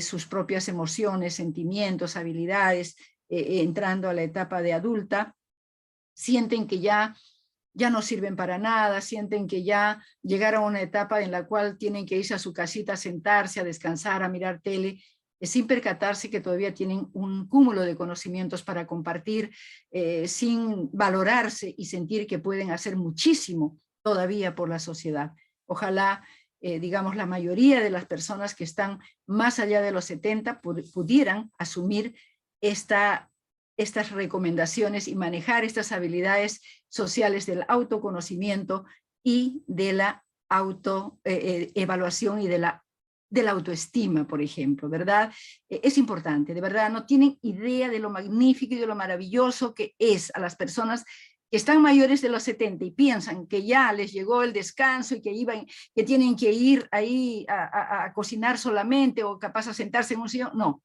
sus propias emociones, sentimientos, habilidades, entrando a la etapa de adulta, sienten que ya no sirven para nada, sienten que ya llegaron a una etapa en la cual tienen que irse a su casita a sentarse, a descansar, a mirar tele, sin percatarse que todavía tienen un cúmulo de conocimientos para compartir, sin valorarse y sentir que pueden hacer muchísimo todavía por la sociedad. Ojalá, digamos, la mayoría de las personas que están más allá de los 70 pudieran asumir estas recomendaciones y manejar estas habilidades sociales del autoconocimiento y de la autoevaluación y de la autoestima, por ejemplo, ¿verdad? Es importante, de verdad, no tienen idea de lo magnífico y de lo maravilloso que es a las personas que están mayores de los 70 y piensan que ya les llegó el descanso y que tienen que ir ahí a cocinar solamente, o capaz a sentarse en un sillón. No,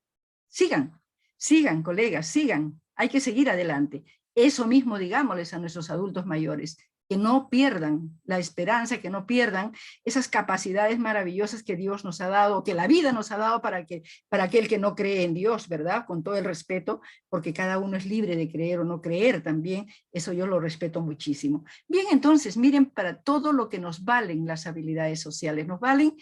sigan, colegas, sigan. Hay que seguir adelante. Eso mismo digámosles a nuestros adultos mayores, que no pierdan la esperanza, que no pierdan esas capacidades maravillosas que Dios nos ha dado, que la vida nos ha dado para aquel que no cree en Dios, ¿verdad? Con todo el respeto, porque cada uno es libre de creer o no creer también, eso yo lo respeto muchísimo. Bien, entonces, miren, para todo lo que nos valen las habilidades sociales, nos valen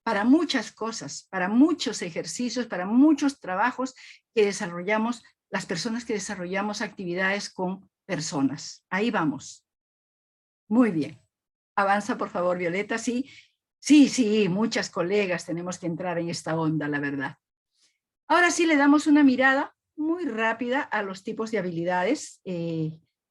para muchas cosas, para muchos ejercicios, para muchos trabajos que desarrollamos, las personas que desarrollamos actividades con personas. Ahí vamos. Muy bien. Avanza, por favor, Violeta. Sí, muchas colegas tenemos que entrar en esta onda, la verdad. Ahora sí le damos una mirada muy rápida a los tipos de habilidades.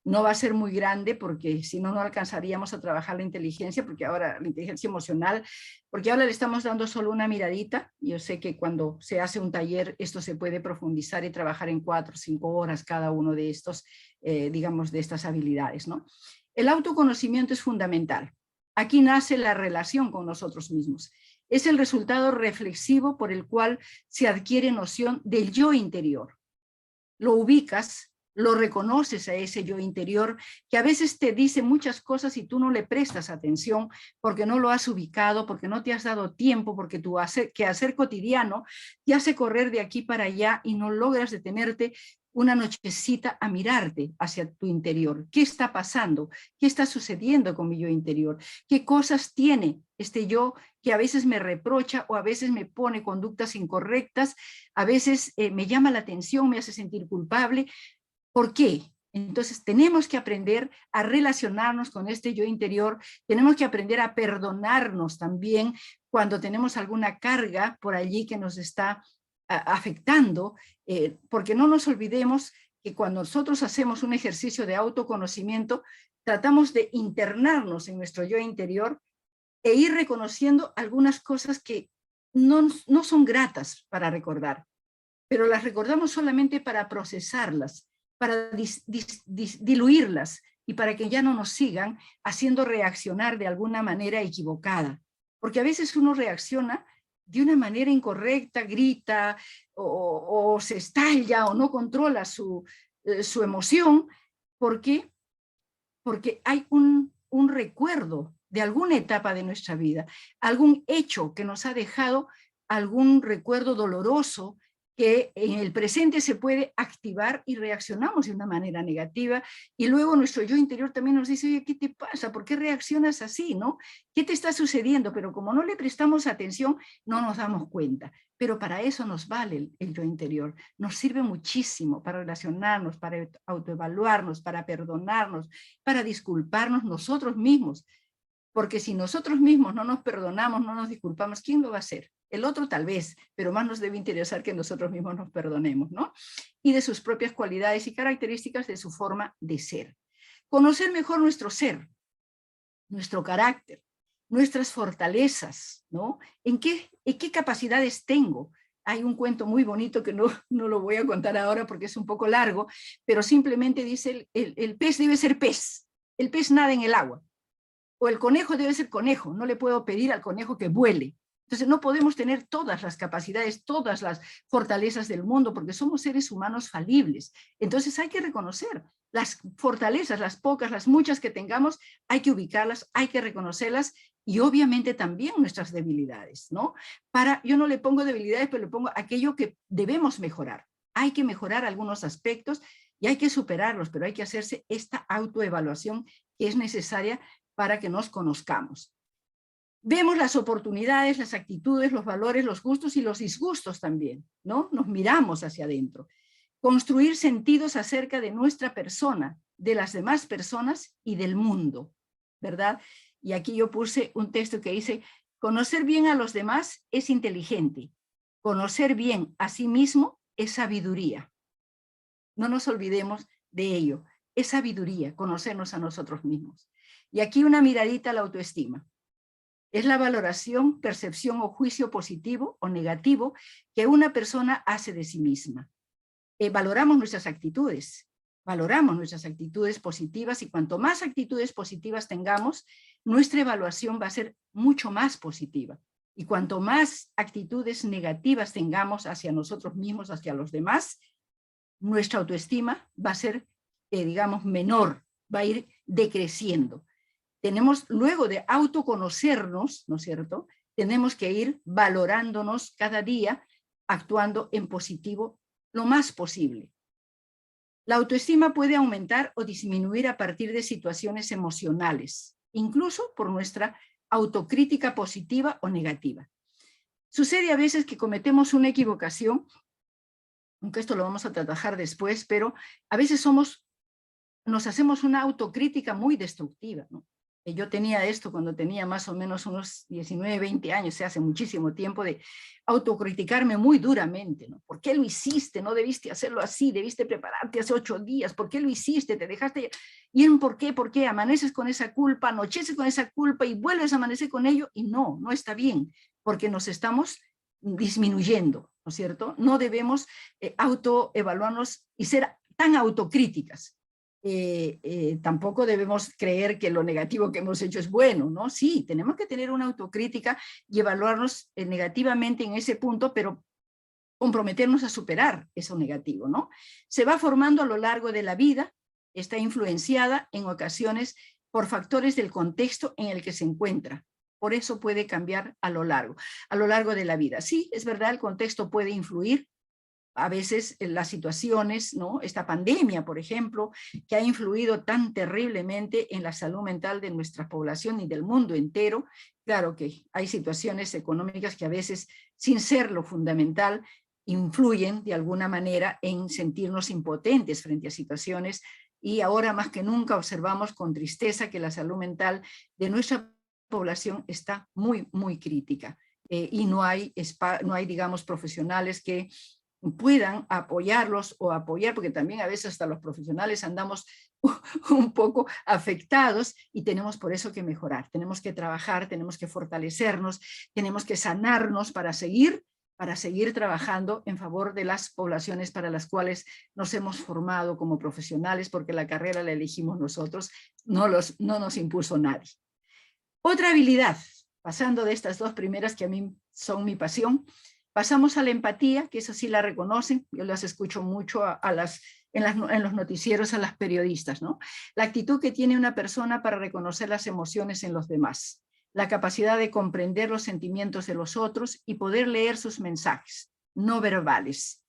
No va a ser muy grande, porque si no, no alcanzaríamos a trabajar la inteligencia, porque ahora la inteligencia emocional, porque ahora le estamos dando solo una miradita. Yo sé que cuando se hace un taller, esto se puede profundizar y trabajar en 4 o 5 horas cada uno de estos, digamos, de estas habilidades, ¿no? El autoconocimiento es fundamental. Aquí nace la relación con nosotros mismos. Es el resultado reflexivo por el cual se adquiere noción del yo interior. Lo ubicas, lo reconoces a ese yo interior, que a veces te dice muchas cosas y tú no le prestas atención porque no lo has ubicado, porque no te has dado tiempo, porque tu quehacer cotidiano te hace correr de aquí para allá y no logras detenerte una nochecita a mirarte hacia tu interior. ¿Qué está pasando? ¿Qué está sucediendo con mi yo interior? ¿Qué cosas tiene este yo que a veces me reprocha o a veces me pone conductas incorrectas? A veces me llama la atención, me hace sentir culpable. ¿Por qué? Entonces tenemos que aprender a relacionarnos con este yo interior, tenemos que aprender a perdonarnos también cuando tenemos alguna carga por allí que nos está afectando, porque no nos olvidemos que cuando nosotros hacemos un ejercicio de autoconocimiento, tratamos de internarnos en nuestro yo interior e ir reconociendo algunas cosas que no son gratas para recordar, pero las recordamos solamente para procesarlas, para diluirlas y para que ya no nos sigan haciendo reaccionar de alguna manera equivocada. Porque a veces uno reacciona de una manera incorrecta, grita o se estalla o no controla su emoción. ¿Por qué? Porque hay un recuerdo de alguna etapa de nuestra vida, algún hecho que nos ha dejado algún recuerdo doloroso que en el presente se puede activar y reaccionamos de una manera negativa, y luego nuestro yo interior también nos dice, oye, ¿qué te pasa? ¿Por qué reaccionas así? ¿No? ¿Qué te está sucediendo? Pero como no le prestamos atención, no nos damos cuenta. Pero para eso nos vale el yo interior, nos sirve muchísimo para relacionarnos, para autoevaluarnos, para perdonarnos, para disculparnos nosotros mismos. Porque si nosotros mismos no nos perdonamos, no nos disculpamos, ¿quién lo va a hacer? El otro tal vez, pero más nos debe interesar que nosotros mismos nos perdonemos, ¿no? Y de sus propias cualidades y características de su forma de ser. Conocer mejor nuestro ser, nuestro carácter, nuestras fortalezas, ¿no? ¿En qué capacidades tengo? Hay un cuento muy bonito que no lo voy a contar ahora porque es un poco largo, pero simplemente dice, el pez debe ser pez, el pez nada en el agua. O el conejo debe ser conejo, no le puedo pedir al conejo que vuele. Entonces no podemos tener todas las capacidades, todas las fortalezas del mundo, porque somos seres humanos falibles. Entonces hay que reconocer las fortalezas, las pocas, las muchas que tengamos, hay que ubicarlas, hay que reconocerlas, y obviamente también nuestras debilidades, ¿no? Yo no le pongo debilidades, pero le pongo aquello que debemos mejorar. Hay que mejorar algunos aspectos y hay que superarlos, pero hay que hacerse esta autoevaluación que es necesaria para que nos conozcamos. Vemos las oportunidades, las actitudes, los valores, los gustos y los disgustos también, ¿no? Nos miramos hacia adentro. Construir sentidos acerca de nuestra persona, de las demás personas y del mundo, ¿verdad? Y aquí yo puse un texto que dice, conocer bien a los demás es inteligente, conocer bien a sí mismo es sabiduría. No nos olvidemos de ello, es sabiduría, conocernos a nosotros mismos. Y aquí una miradita a la autoestima. Es la valoración, percepción o juicio positivo o negativo que una persona hace de sí misma. Valoramos nuestras actitudes positivas, y cuanto más actitudes positivas tengamos, nuestra evaluación va a ser mucho más positiva. Y cuanto más actitudes negativas tengamos hacia nosotros mismos, hacia los demás, nuestra autoestima va a ser, digamos, menor, va a ir decreciendo. Tenemos, luego de autoconocernos, ¿no es cierto?, tenemos que ir valorándonos cada día, actuando en positivo lo más posible. La autoestima puede aumentar o disminuir a partir de situaciones emocionales, incluso por nuestra autocrítica positiva o negativa. Sucede a veces que cometemos una equivocación, aunque esto lo vamos a trabajar después, pero a veces nos hacemos una autocrítica muy destructiva, ¿no? Yo tenía esto cuando tenía más o menos unos 19, 20 años, hace muchísimo tiempo, de autocriticarme muy duramente, ¿no? ¿Por qué lo hiciste? No debiste hacerlo así, debiste prepararte hace 8 días, ¿por qué lo hiciste? Te dejaste... ¿Y en por qué? ¿Por qué? Amaneces con esa culpa, anocheces con esa culpa y vuelves a amanecer con ello, y no está bien, porque nos estamos disminuyendo, ¿no es cierto? No debemos autoevaluarnos y ser tan autocríticas. Tampoco debemos creer que lo negativo que hemos hecho es bueno, ¿no? Sí, tenemos que tener una autocrítica y evaluarnos negativamente en ese punto, pero comprometernos a superar eso negativo, ¿no? Se va formando a lo largo de la vida, está influenciada en ocasiones por factores del contexto en el que se encuentra. Por eso puede cambiar a lo largo de la vida. Sí, es verdad, el contexto puede influir, a veces las situaciones, ¿no? Esta pandemia, por ejemplo, que ha influido tan terriblemente en la salud mental de nuestra población y del mundo entero. Claro que hay situaciones económicas que a veces, sin ser lo fundamental, influyen de alguna manera en sentirnos impotentes frente a situaciones, y ahora más que nunca observamos con tristeza que la salud mental de nuestra población está muy, muy crítica. Y no hay, digamos, profesionales que puedan apoyarlos o apoyar, porque también a veces hasta los profesionales andamos un poco afectados y tenemos por eso que mejorar, tenemos que trabajar, tenemos que fortalecernos, tenemos que sanarnos para seguir trabajando en favor de las poblaciones para las cuales nos hemos formado como profesionales, porque la carrera la elegimos nosotros, no nos impuso nadie. Otra habilidad, pasando de estas dos primeras que a mí son mi pasión, pasamos a la empatía, que esa sí la reconocen, yo las escucho mucho en los noticieros a las periodistas, ¿no? La actitud que tiene una persona para reconocer las emociones en los demás, la capacidad de comprender los sentimientos de los otros y poder leer sus mensajes no verbales.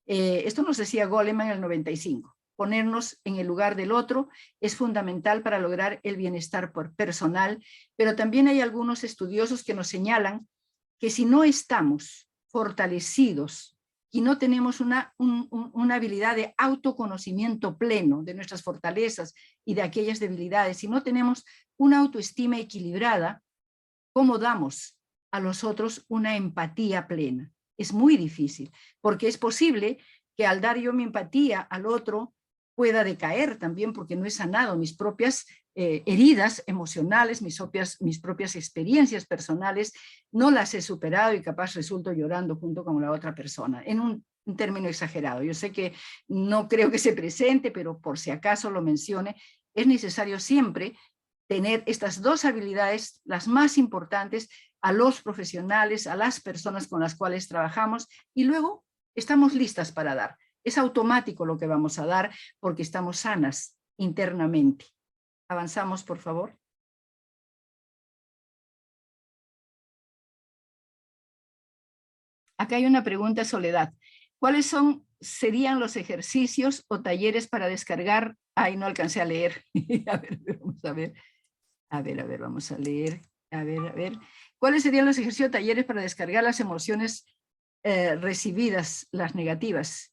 Esto nos decía Goleman en el 95. Ponernos en el lugar del otro es fundamental para lograr el bienestar personal, pero también hay algunos estudiosos que nos señalan que si no estamos fortalecidos y no tenemos una habilidad de autoconocimiento pleno de nuestras fortalezas y de aquellas debilidades, si no tenemos una autoestima equilibrada, ¿cómo damos a los otros una empatía plena? Es muy difícil, porque es posible que al dar yo mi empatía al otro pueda decaer también, porque no he sanado mis propias heridas emocionales, mis propias experiencias personales, no las he superado y capaz resulto llorando junto con la otra persona, en un término exagerado. Yo sé que no creo que se presente, pero por si acaso lo mencione, es necesario siempre tener estas dos habilidades, las más importantes, a los profesionales, a las personas con las cuales trabajamos, y luego estamos listas para dar. Es automático lo que vamos a dar porque estamos sanas internamente. Avanzamos, por favor. Acá hay una pregunta, Soledad. ¿Cuáles serían los ejercicios o talleres para descargar? Ay, no alcancé a leer. A ver, vamos a ver. A ver, vamos a leer. A ver. ¿Cuáles serían los ejercicios o talleres para descargar las emociones recibidas, las negativas?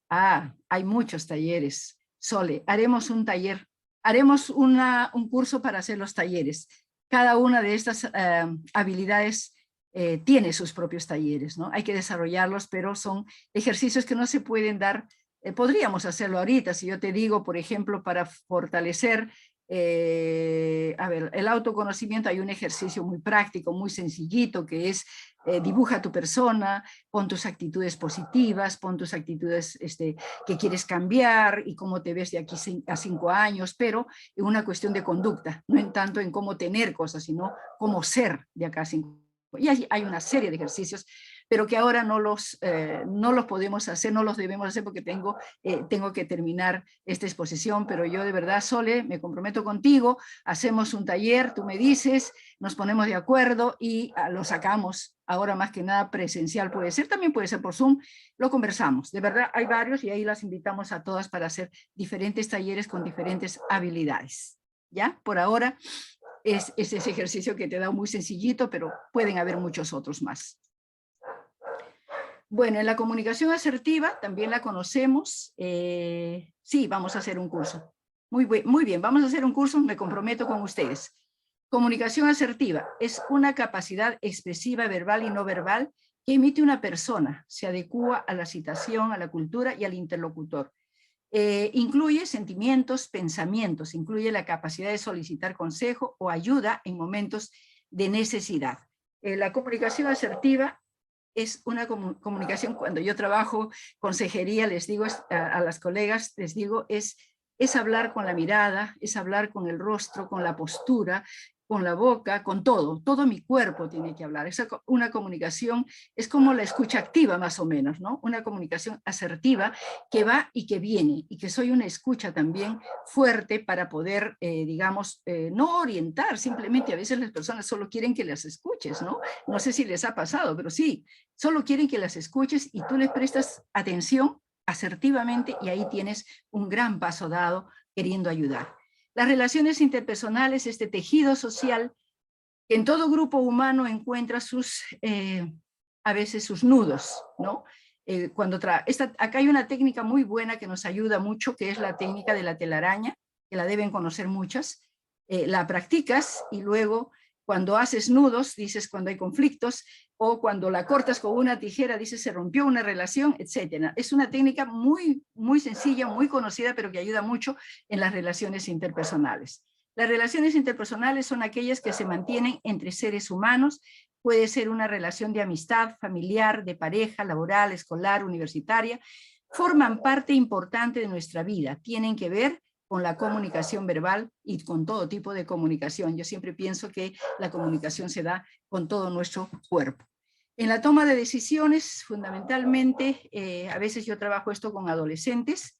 Hay muchos talleres. Sole, haremos un taller, haremos un curso para hacer los talleres. Cada una de estas habilidades tiene sus propios talleres, ¿no? Hay que desarrollarlos, pero son ejercicios que no se pueden dar. Podríamos hacerlo ahorita, si yo te digo, por ejemplo, para fortalecer el autoconocimiento, hay un ejercicio muy práctico, muy sencillito, que es dibuja tu persona, pon tus actitudes positivas, pon tus actitudes que quieres cambiar y cómo te ves de aquí a 5 años, pero en una cuestión de conducta, no en tanto en cómo tener cosas, sino cómo ser de acá a 5 años. Y hay una serie de ejercicios, pero que ahora no los podemos hacer, no los debemos hacer porque tengo que terminar esta exposición, pero yo de verdad, Sole, me comprometo contigo, hacemos un taller, tú me dices, nos ponemos de acuerdo y lo sacamos, ahora más que nada presencial puede ser, también puede ser por Zoom, lo conversamos, de verdad hay varios y ahí las invitamos a todas para hacer diferentes talleres con diferentes habilidades, ¿ya? Por ahora es ese ejercicio que te da muy sencillito, pero pueden haber muchos otros más. Bueno, en la comunicación asertiva también la conocemos. Sí, vamos a hacer un curso. Muy bien, vamos a hacer un curso, me comprometo con ustedes. Comunicación asertiva es una capacidad expresiva verbal y no verbal que emite una persona, se adecúa a la situación, a la cultura y al interlocutor. Incluye sentimientos, pensamientos, incluye la capacidad de solicitar consejo o ayuda en momentos de necesidad. La comunicación asertiva es una comunicación, cuando yo trabajo consejería, les digo a las colegas, les digo, es hablar con la mirada, es hablar con el rostro, con la postura, con la boca, con todo mi cuerpo tiene que hablar. Una comunicación es como la escucha activa más o menos, ¿no? Una comunicación asertiva que va y que viene, y que soy una escucha también fuerte para poder, digamos, no orientar, simplemente a veces las personas solo quieren que las escuches, ¿no? No sé si les ha pasado, pero sí, solo quieren que las escuches y tú les prestas atención asertivamente y ahí tienes un gran paso dado queriendo ayudar. Las relaciones interpersonales, este tejido social, que en todo grupo humano encuentra a veces sus nudos, ¿no? Acá hay una técnica muy buena que nos ayuda mucho, que es la técnica de la telaraña, que la deben conocer muchas. La practicas y luego cuando haces nudos, dices cuando hay conflictos, o cuando la cortas con una tijera, dices se rompió una relación, etc. Es una técnica muy, muy sencilla, muy conocida, pero que ayuda mucho en las relaciones interpersonales. Las relaciones interpersonales son aquellas que se mantienen entre seres humanos. Puede ser una relación de amistad, familiar, de pareja, laboral, escolar, universitaria. Forman parte importante de nuestra vida. Tienen que ver con la comunicación verbal y con todo tipo de comunicación. Yo siempre pienso que la comunicación se da con todo nuestro cuerpo. En la toma de decisiones, fundamentalmente, a veces yo trabajo esto con adolescentes,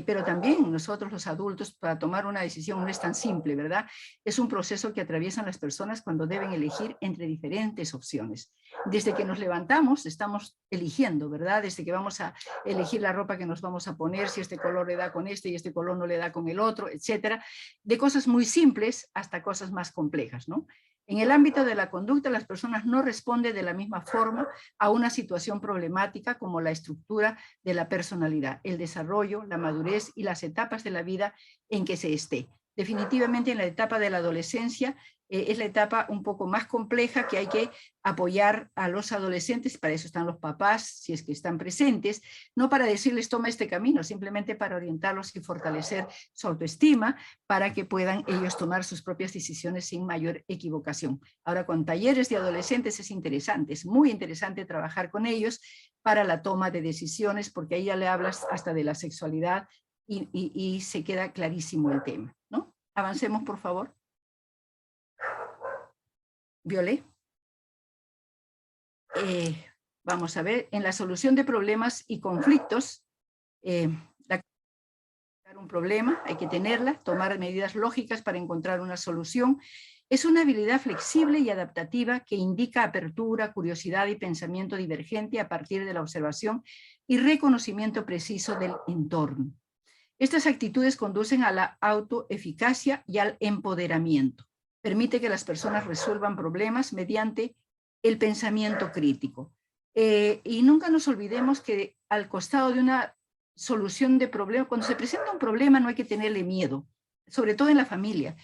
pero también nosotros los adultos, para tomar una decisión no es tan simple, ¿verdad? Es un proceso que atraviesan las personas cuando deben elegir entre diferentes opciones. Desde que nos levantamos estamos eligiendo, ¿verdad? Desde que vamos a elegir la ropa que nos vamos a poner, si este color le da con este y este color no le da con el otro, etcétera. De cosas muy simples hasta cosas más complejas, ¿no? En el ámbito de la conducta, las personas no responden de la misma forma a una situación problemática como la estructura de la personalidad, el desarrollo, la madurez y las etapas de la vida en que se esté. Definitivamente en la etapa de la adolescencia es la etapa un poco más compleja, que hay que apoyar a los adolescentes, para eso están los papás, si es que están presentes, no para decirles toma este camino, simplemente para orientarlos y fortalecer su autoestima, para que puedan ellos tomar sus propias decisiones sin mayor equivocación. Ahora, con talleres de adolescentes es interesante, es muy interesante trabajar con ellos para la toma de decisiones, porque ahí ya le hablas hasta de la sexualidad y se queda clarísimo el tema, ¿no? Avancemos, por favor. Violet. Vamos a ver, en la solución de problemas y conflictos, un problema, hay que tenerla, tomar medidas lógicas para encontrar una solución. Es una habilidad flexible y adaptativa que indica apertura, curiosidad y pensamiento divergente a partir de la observación y reconocimiento preciso del entorno. Estas actitudes conducen a la autoeficacia y al empoderamiento. Permite que las personas resuelvan problemas mediante el pensamiento crítico. Y nunca nos olvidemos que al costado de una solución de problema, cuando se presenta un problema no hay que tenerle miedo, sobre todo en la familia,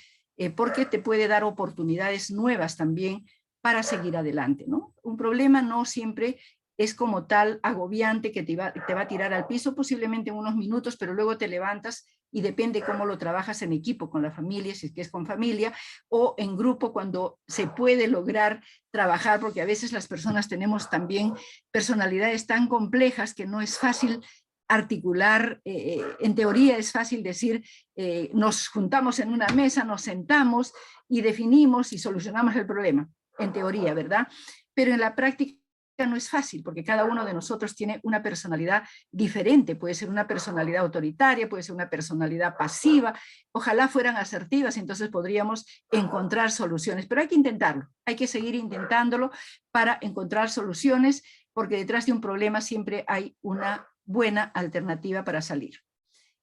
porque te puede dar oportunidades nuevas también para seguir adelante, ¿no? Un problema no siempre es como tal agobiante que te va a tirar al piso posiblemente en unos minutos, pero luego te levantas y depende cómo lo trabajas en equipo, con la familia, si es que es con familia, o en grupo cuando se puede lograr trabajar, porque a veces las personas tenemos también personalidades tan complejas que no es fácil articular. En teoría es fácil decir, nos juntamos en una mesa, nos sentamos y definimos y solucionamos el problema, en teoría, ¿verdad? Pero en la práctica no es fácil, porque cada uno de nosotros tiene una personalidad diferente, puede ser una personalidad autoritaria, puede ser una personalidad pasiva, ojalá fueran asertivas, entonces podríamos encontrar soluciones, pero hay que intentarlo, hay que seguir intentándolo para encontrar soluciones, porque detrás de un problema siempre hay una buena alternativa para salir.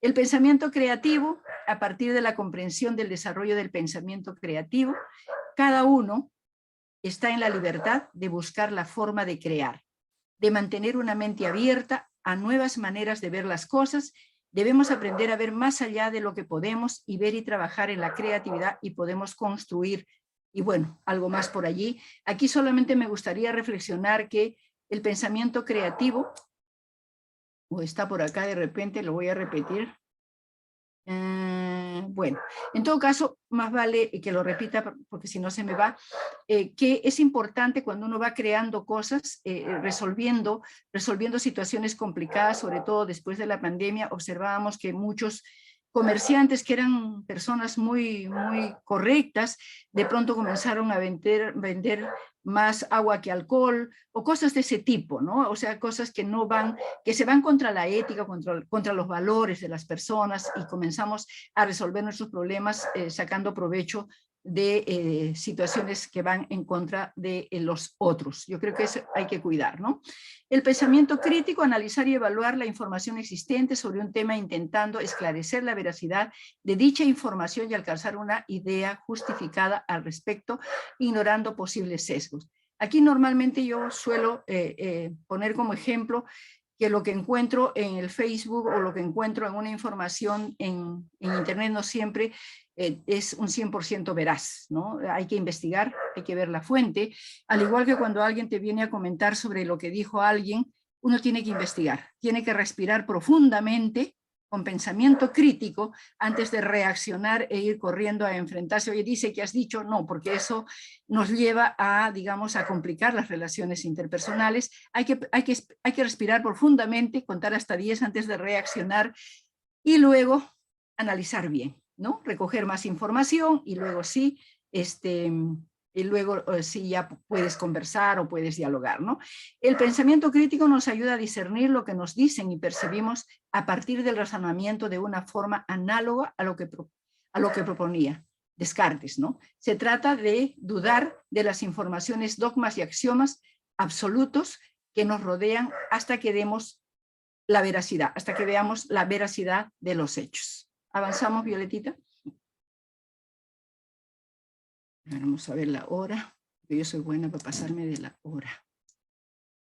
El pensamiento creativo, a partir de la comprensión del desarrollo del pensamiento creativo, cada uno está en la libertad de buscar la forma de crear, de mantener una mente abierta a nuevas maneras de ver las cosas. Debemos aprender a ver más allá de lo que podemos y ver y trabajar en la creatividad y podemos construir. Y bueno, algo más por allí. Aquí solamente me gustaría reflexionar que el pensamiento creativo, o está por acá de repente, lo voy a repetir. Bueno, en todo caso, más vale que lo repita porque si no se me va, que es importante cuando uno va creando cosas, resolviendo situaciones complicadas, sobre todo después de la pandemia, observábamos que muchos comerciantes que eran personas muy correctas, de pronto comenzaron a vender más agua que alcohol, o cosas de ese tipo, ¿no? O sea, cosas que no van, que se van contra la ética, contra los valores de las personas, y comenzamos a resolver nuestros problemas sacando provecho de situaciones que van en contra de los otros. Yo creo que eso hay que cuidar, ¿no? El pensamiento crítico, analizar y evaluar la información existente sobre un tema intentando esclarecer la veracidad de dicha información y alcanzar una idea justificada al respecto, ignorando posibles sesgos. Aquí normalmente yo suelo poner como ejemplo que lo que encuentro en el Facebook o lo que encuentro en una información en Internet no siempre es un 100% veraz, ¿no? Hay que investigar, hay que ver la fuente, al igual que cuando alguien te viene a comentar sobre lo que dijo alguien, uno tiene que investigar, tiene que respirar profundamente, con pensamiento crítico, antes de reaccionar e ir corriendo a enfrentarse. Oye, dice que has dicho, no, porque eso nos lleva a, digamos, a complicar las relaciones interpersonales. Hay que respirar profundamente, contar hasta 10 antes de reaccionar y luego analizar bien, ¿no? Recoger más información y luego sí, sí ya puedes conversar o puedes dialogar, ¿no? El pensamiento crítico nos ayuda a discernir lo que nos dicen y percibimos a partir del razonamiento de una forma análoga a lo que proponía Descartes, ¿no? Se trata de dudar de las informaciones, dogmas y axiomas absolutos que nos rodean hasta que demos la veracidad, hasta que veamos la veracidad de los hechos. ¿Avanzamos, Violetita? Vamos a ver la hora. Yo soy buena para pasarme de la hora.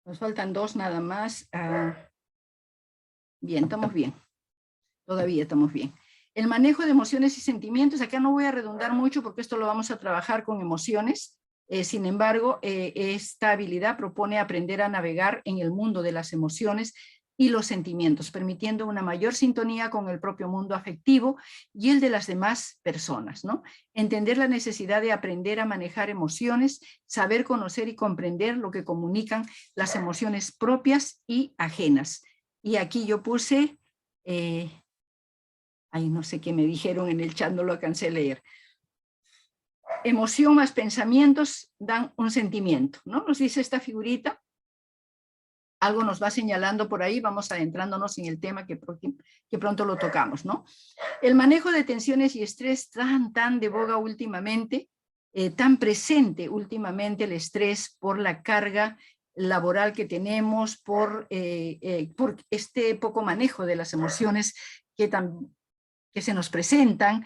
Nos faltan 2 nada más. Bien, estamos bien. Todavía estamos bien. El manejo de emociones y sentimientos. Acá no voy a redundar mucho porque esto lo vamos a trabajar con emociones. Sin embargo, esta habilidad propone aprender a navegar en el mundo de las emociones y los sentimientos, permitiendo una mayor sintonía con el propio mundo afectivo y el de las demás personas, ¿no? Entender la necesidad de aprender a manejar emociones, saber conocer y comprender lo que comunican las emociones propias y ajenas. Y aquí yo puse, no sé qué me dijeron en el chat, no lo alcancé a leer. Emoción más pensamientos dan un sentimiento, ¿no? Nos dice esta figurita. Algo nos va señalando por ahí, vamos adentrándonos en el tema que pronto lo tocamos, ¿no? El manejo de tensiones y estrés tan de boga últimamente, tan presente últimamente el estrés por la carga laboral que tenemos, por este poco manejo de las emociones que se nos presentan,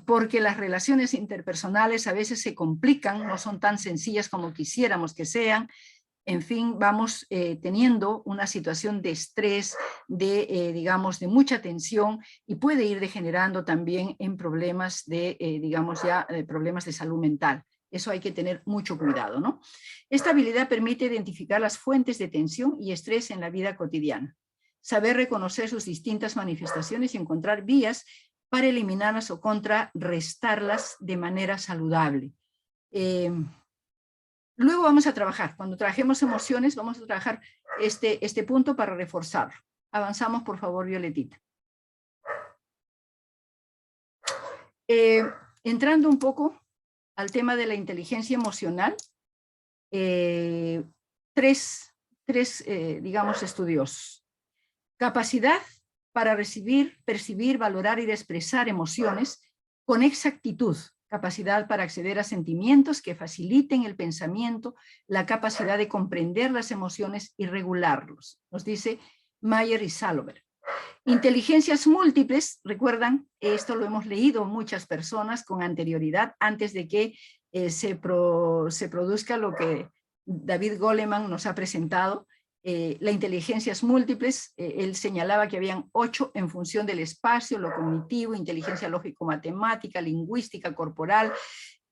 porque las relaciones interpersonales a veces se complican, no son tan sencillas como quisiéramos que sean. En fin, vamos teniendo una situación de estrés, digamos, de mucha tensión y puede ir degenerando también en problemas problemas de salud mental. Eso hay que tener mucho cuidado, ¿no? Esta habilidad permite identificar las fuentes de tensión y estrés en la vida cotidiana, saber reconocer sus distintas manifestaciones y encontrar vías para eliminarlas o contrarrestarlas de manera saludable. Luego vamos a trabajar, cuando trabajemos emociones, vamos a trabajar este punto para reforzarlo. Avanzamos, por favor, Violetita. Entrando un poco al tema de la inteligencia emocional, tres digamos, estudiosos. Capacidad para recibir, percibir, valorar y expresar emociones con exactitud. Capacidad para acceder a sentimientos que faciliten el pensamiento, la capacidad de comprender las emociones y regularlos. Nos dice Mayer y Salover. Inteligencias múltiples, recuerdan, esto lo hemos leído muchas personas con anterioridad, antes de que se produzca lo que David Goleman nos ha presentado. Las inteligencias múltiples, él señalaba que habían 8 en función del espacio, lo cognitivo, inteligencia lógico-matemática, lingüística, corporal,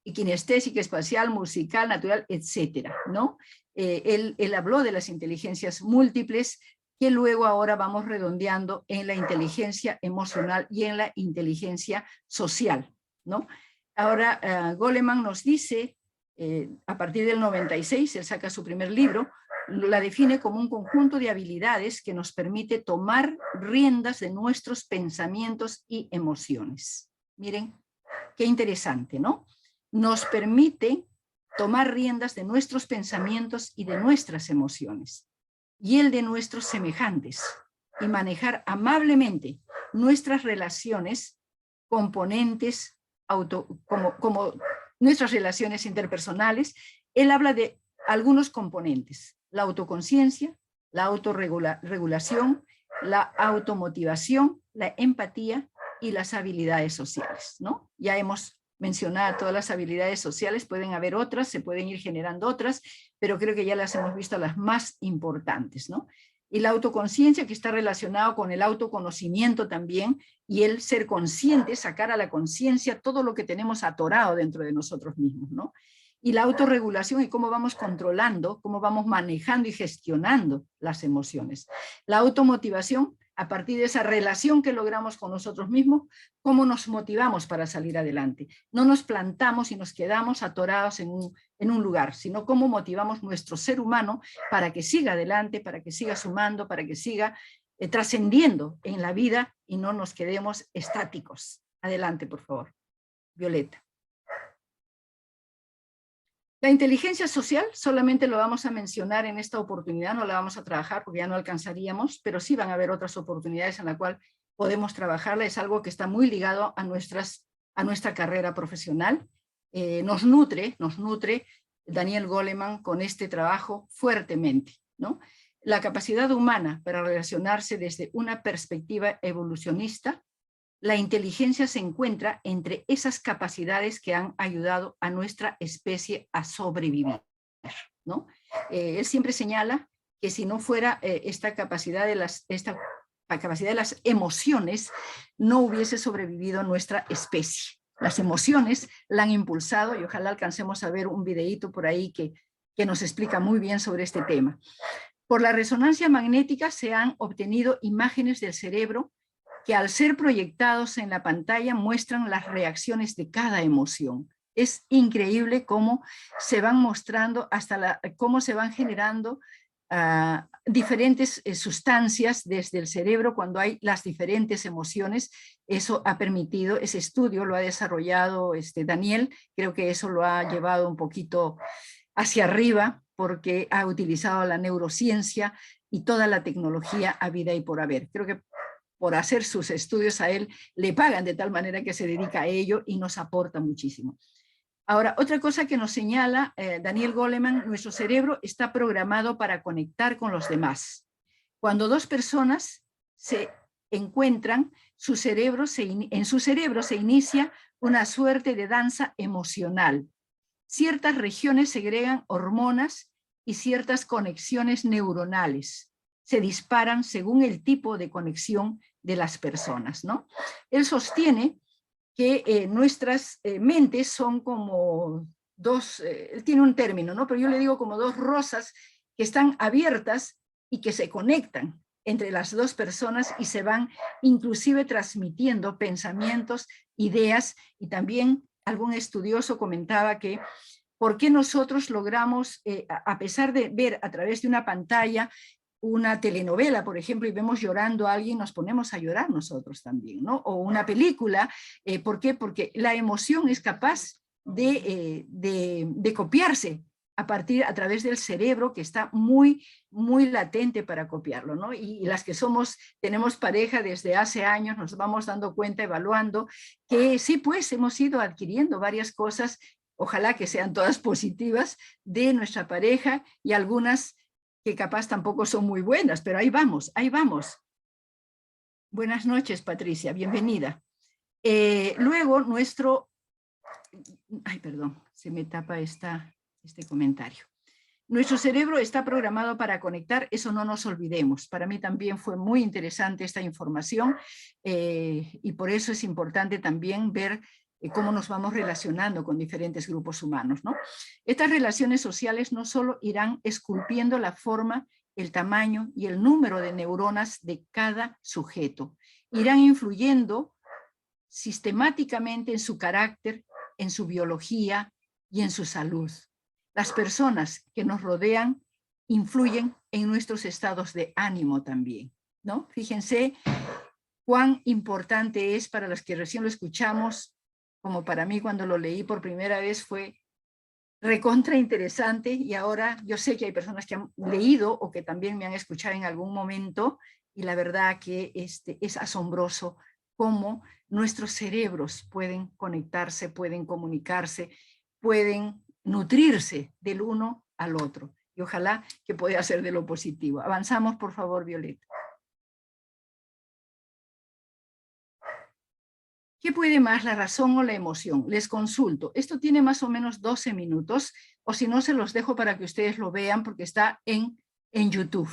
y kinestésica, espacial, musical, natural, etcétera, ¿no? Él habló de las inteligencias múltiples, que luego ahora vamos redondeando en la inteligencia emocional y en la inteligencia social, ¿no? Ahora Goleman nos dice, a partir del 96, él saca su primer libro, la define como un conjunto de habilidades que nos permite tomar riendas de nuestros pensamientos y emociones. Miren, qué interesante, ¿no? Nos permite tomar riendas de nuestros pensamientos y de nuestras emociones, y el de nuestros semejantes, y manejar amablemente nuestras relaciones, componentes, como nuestras relaciones interpersonales. Él habla de algunos componentes: la autoconciencia, la autorregulación, la automotivación, la empatía y las habilidades sociales, ¿no? Ya hemos mencionado todas las habilidades sociales, pueden haber otras, se pueden ir generando otras, pero creo que ya las hemos visto las más importantes, ¿no? Y la autoconciencia, que está relacionado con el autoconocimiento también, y el ser consciente, sacar a la conciencia todo lo que tenemos atorado dentro de nosotros mismos, ¿no? Y la autorregulación, y cómo vamos controlando, cómo vamos manejando y gestionando las emociones. La automotivación, a partir de esa relación que logramos con nosotros mismos, cómo nos motivamos para salir adelante. No nos plantamos y nos quedamos atorados en un lugar, sino cómo motivamos nuestro ser humano para que siga adelante, para que siga sumando, para que siga trascendiendo en la vida y no nos quedemos estáticos. Adelante, por favor. Violeta. La inteligencia social solamente lo vamos a mencionar en esta oportunidad, no la vamos a trabajar porque ya no alcanzaríamos, pero sí van a haber otras oportunidades en las cuales podemos trabajarla. Es algo que está muy ligado a nuestra carrera profesional. Nos nutre Daniel Goleman con este trabajo fuertemente, ¿no? La capacidad humana para relacionarse desde una perspectiva evolucionista. La inteligencia se encuentra entre esas capacidades que han ayudado a nuestra especie a sobrevivir, ¿no? Él siempre señala que si no fuera esta capacidad de las emociones, no hubiese sobrevivido nuestra especie. Las emociones la han impulsado, y ojalá alcancemos a ver un videíto por ahí que nos explica muy bien sobre este tema. Por la resonancia magnética se han obtenido imágenes del cerebro que al ser proyectados en la pantalla muestran las reacciones de cada emoción. Es increíble cómo se van mostrando cómo se van generando diferentes sustancias desde el cerebro cuando hay las diferentes emociones. Eso ha permitido, ese estudio lo ha desarrollado Daniel, creo que eso lo ha llevado un poquito hacia arriba porque ha utilizado la neurociencia y toda la tecnología habida y por haber. Creo que por hacer sus estudios a él le pagan de tal manera que se dedica a ello y nos aporta muchísimo. Ahora, otra cosa que nos señala Daniel Goleman: nuestro cerebro está programado para conectar con los demás. Cuando dos personas se encuentran, en su cerebro se inicia una suerte de danza emocional. Ciertas regiones segregan hormonas y ciertas conexiones neuronales se disparan según el tipo de conexión de las personas, ¿no? Él sostiene que nuestras mentes son como dos, él tiene un término, ¿no? Pero yo le digo como dos rosas que están abiertas y que se conectan entre las dos personas y se van inclusive transmitiendo pensamientos, ideas, y también algún estudioso comentaba que ¿por qué nosotros logramos, a pesar de ver a través de una pantalla una telenovela, por ejemplo, y vemos llorando a alguien, nos ponemos a llorar nosotros también, ¿no? O una película, ¿por qué? Porque la emoción es capaz de copiarse a través del cerebro, que está muy, muy latente para copiarlo, ¿no? Y las que tenemos pareja desde hace años, nos vamos dando cuenta, evaluando, que sí, pues hemos ido adquiriendo varias cosas, ojalá que sean todas positivas, de nuestra pareja, y algunas que capaz tampoco son muy buenas, pero ahí vamos, ahí vamos. Buenas noches, Patricia, bienvenida. Luego ay, perdón, se me tapa este comentario. Nuestro cerebro está programado para conectar, eso no nos olvidemos. Para mí también fue muy interesante esta información y por eso es importante también ver cómo nos vamos relacionando con diferentes grupos humanos, ¿no? Estas relaciones sociales no solo irán esculpiendo la forma, el tamaño y el número de neuronas de cada sujeto, irán influyendo sistemáticamente en su carácter, en su biología y en su salud. Las personas que nos rodean influyen en nuestros estados de ánimo también, ¿no? Fíjense cuán importante es para los que recién lo escuchamos, como para mí cuando lo leí por primera vez fue recontra interesante, y ahora yo sé que hay personas que han leído o que también me han escuchado en algún momento, y la verdad que es asombroso cómo nuestros cerebros pueden conectarse, pueden comunicarse pueden nutrirse del uno al otro. Y ojalá que pueda ser de lo positivo. Avanzamos, por favor, Violeta. ¿Qué puede más, la razón o la emoción? Les consulto. Esto tiene más o menos 12 minutos, o si no, se los dejo para que ustedes lo vean, porque está en YouTube.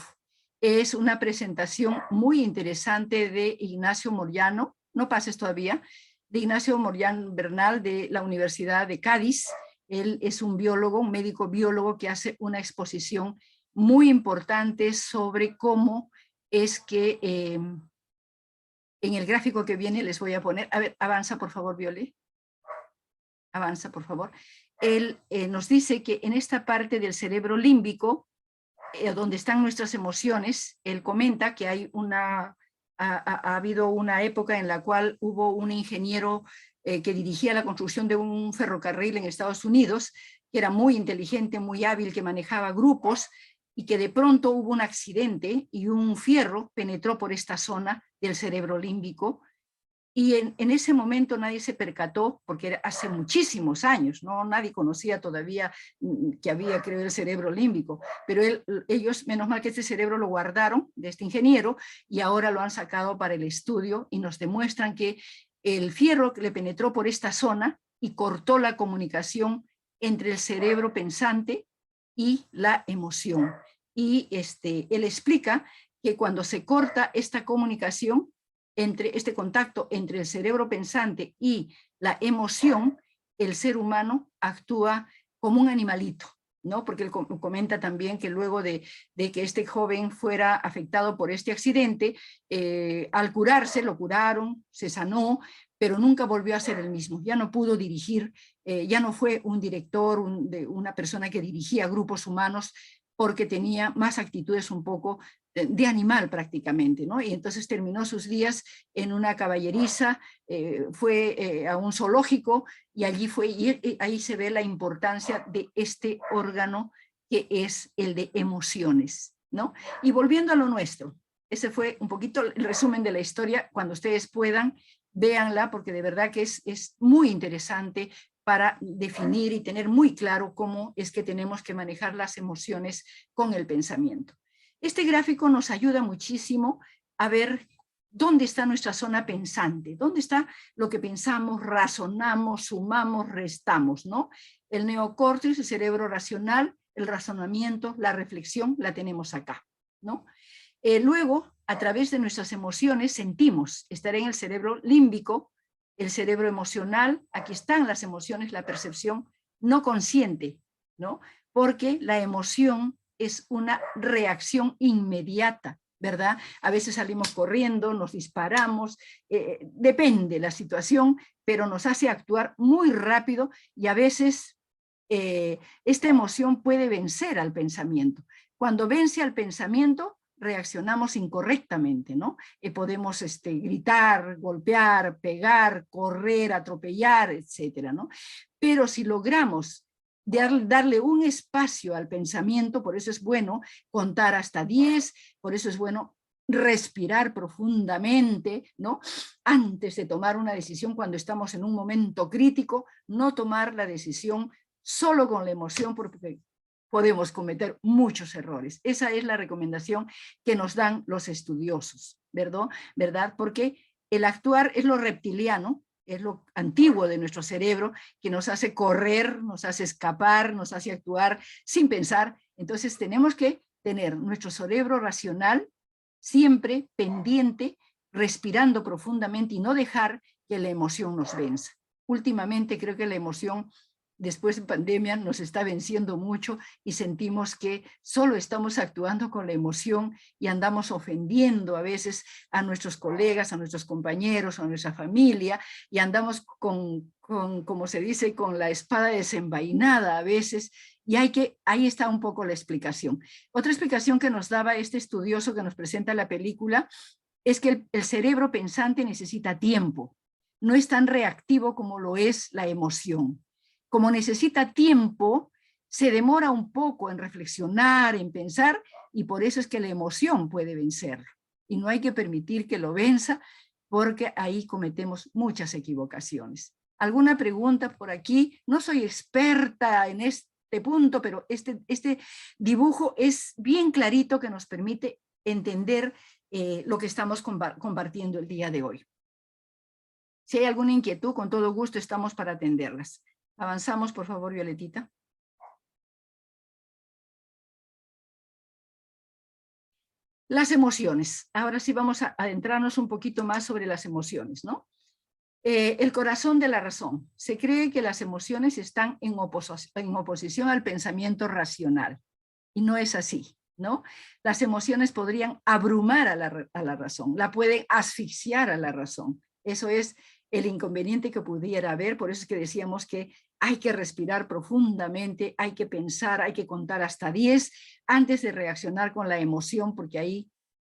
Es una presentación muy interesante de Ignacio Moyano, no pases todavía, de Ignacio Moyano Bernal de la Universidad de Cádiz. Él es un biólogo, un médico biólogo que hace una exposición muy importante sobre cómo es que... en el gráfico que viene les voy a poner, a ver, avanza por favor, Viole. Avanza por favor. Él nos dice que en esta parte del cerebro límbico, donde están nuestras emociones, él comenta que hay ha habido una época en la cual hubo un ingeniero que dirigía la construcción de un ferrocarril en Estados Unidos, que era muy inteligente, muy hábil, que manejaba grupos, y que de pronto hubo un accidente y un fierro penetró por esta zona del cerebro límbico, y en ese momento nadie se percató, porque era hace muchísimos años, ¿no? Nadie conocía todavía que había, creo, el cerebro límbico, pero ellos, menos mal que este cerebro lo guardaron, de este ingeniero, y ahora lo han sacado para el estudio, y nos demuestran que el fierro le penetró por esta zona y cortó la comunicación entre el cerebro pensante y la emoción. Y él explica que cuando se corta esta comunicación, entre este contacto entre el cerebro pensante y la emoción, el ser humano actúa como un animalito, ¿no? Porque él comenta también que luego de que este joven fuera afectado por este accidente, al curarse, lo curaron, se sanó, pero nunca volvió a ser el mismo, ya no pudo dirigir, ya no fue un director, una persona que dirigía grupos humanos, porque tenía más actitudes un poco de animal prácticamente, ¿no? Y entonces terminó sus días en una caballeriza, fue a un zoológico, y allí fue, y ahí se ve la importancia de este órgano que es el de emociones, ¿no? Y volviendo a lo nuestro, ese fue un poquito el resumen de la historia. Cuando ustedes puedan, véanla, porque de verdad que es muy interesante para definir y tener muy claro cómo es que tenemos que manejar las emociones con el pensamiento. Este gráfico nos ayuda muchísimo a ver dónde está nuestra zona pensante, dónde está lo que pensamos, razonamos, sumamos, restamos, ¿no? El neocórtex, el cerebro racional, el razonamiento, la reflexión, la tenemos acá, ¿no? Luego, a través de nuestras emociones, sentimos, estar en el cerebro límbico, el cerebro emocional, aquí están las emociones, la percepción no consciente, ¿no? Porque la emoción es una reacción inmediata, ¿verdad? A veces salimos corriendo, nos disparamos, depende la situación, pero nos hace actuar muy rápido, y a veces esta emoción puede vencer al pensamiento. Cuando vence al pensamiento, reaccionamos incorrectamente, ¿no? Podemos gritar, golpear, pegar, correr, atropellar, etcétera, ¿no? Pero si logramos darle un espacio al pensamiento, por eso es bueno contar hasta 10, por eso es bueno respirar profundamente, ¿no? Antes de tomar una decisión, cuando estamos en un momento crítico, no tomar la decisión solo con la emoción, porque podemos cometer muchos errores. Esa es la recomendación que nos dan los estudiosos, ¿verdad? Porque el actuar es lo reptiliano, es lo antiguo de nuestro cerebro, que nos hace correr, nos hace escapar, nos hace actuar sin pensar. Entonces tenemos que tener nuestro cerebro racional siempre pendiente, respirando profundamente, y no dejar que la emoción nos venza. Últimamente creo que la emoción, después de pandemia, nos está venciendo mucho, y sentimos que solo estamos actuando con la emoción y andamos ofendiendo a veces a nuestros colegas, a nuestros compañeros, a nuestra familia, y andamos como se dice, con la espada desenvainada a veces, y ahí está un poco la explicación. Otra explicación que nos daba este estudioso que nos presenta la película es que el cerebro pensante necesita tiempo, no es tan reactivo como lo es la emoción. Como necesita tiempo, se demora un poco en reflexionar, en pensar, y por eso es que la emoción puede vencerlo. Y no hay que permitir que lo venza, porque ahí cometemos muchas equivocaciones. ¿Alguna pregunta por aquí? No soy experta en este punto, pero este dibujo es bien clarito que nos permite entender lo que estamos compartiendo el día de hoy. Si hay alguna inquietud, con todo gusto estamos para atenderlas. Avanzamos, por favor, Violetita. Las emociones. Ahora sí vamos a adentrarnos un poquito más sobre las emociones, ¿no? El corazón de la razón. Se cree que las emociones están en oposición al pensamiento racional. Y no es así, ¿no? Las emociones podrían abrumar a la razón, la pueden asfixiar a la razón. Eso es el inconveniente que pudiera haber, por eso es que decíamos que hay que respirar profundamente, hay que pensar, hay que contar hasta 10 antes de reaccionar con la emoción, porque ahí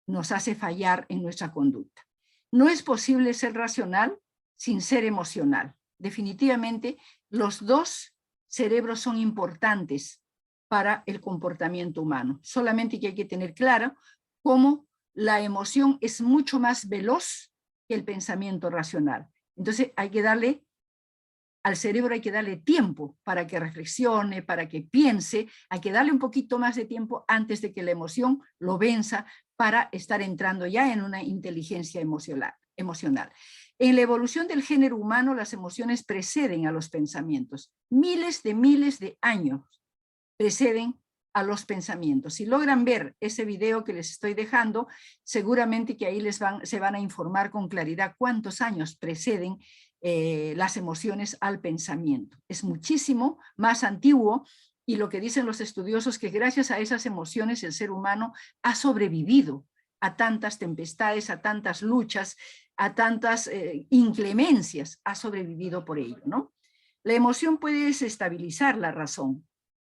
nos hace fallar en nuestra conducta. No es posible ser racional sin ser emocional. Definitivamente, los dos cerebros son importantes para el comportamiento humano. Solamente que hay que tener claro cómo la emoción es mucho más veloz que el pensamiento racional. Entonces hay que darle, al cerebro hay que darle tiempo para que reflexione, para que piense, hay que darle un poquito más de tiempo antes de que la emoción lo venza para estar entrando ya en una inteligencia emocional. En la evolución del género humano, las emociones preceden a los pensamientos. Miles de años preceden a los pensamientos. Si logran ver ese video que les estoy dejando, seguramente que ahí se van a informar con claridad cuántos años preceden las emociones al pensamiento. Es muchísimo más antiguo y lo que dicen los estudiosos es que gracias a esas emociones el ser humano ha sobrevivido a tantas tempestades, a tantas luchas, a tantas inclemencias, ha sobrevivido por ello, ¿no? La emoción puede desestabilizar la razón,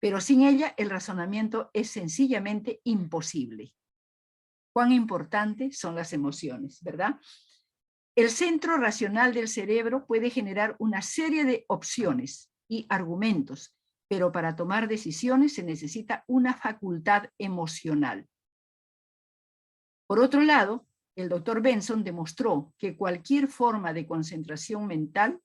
pero sin ella el razonamiento es sencillamente imposible. Cuán importantes son las emociones, ¿verdad? El centro racional del cerebro puede generar una serie de opciones y argumentos, pero para tomar decisiones se necesita una facultad emocional. Por otro lado, el doctor Benson demostró que cualquier forma de concentración mental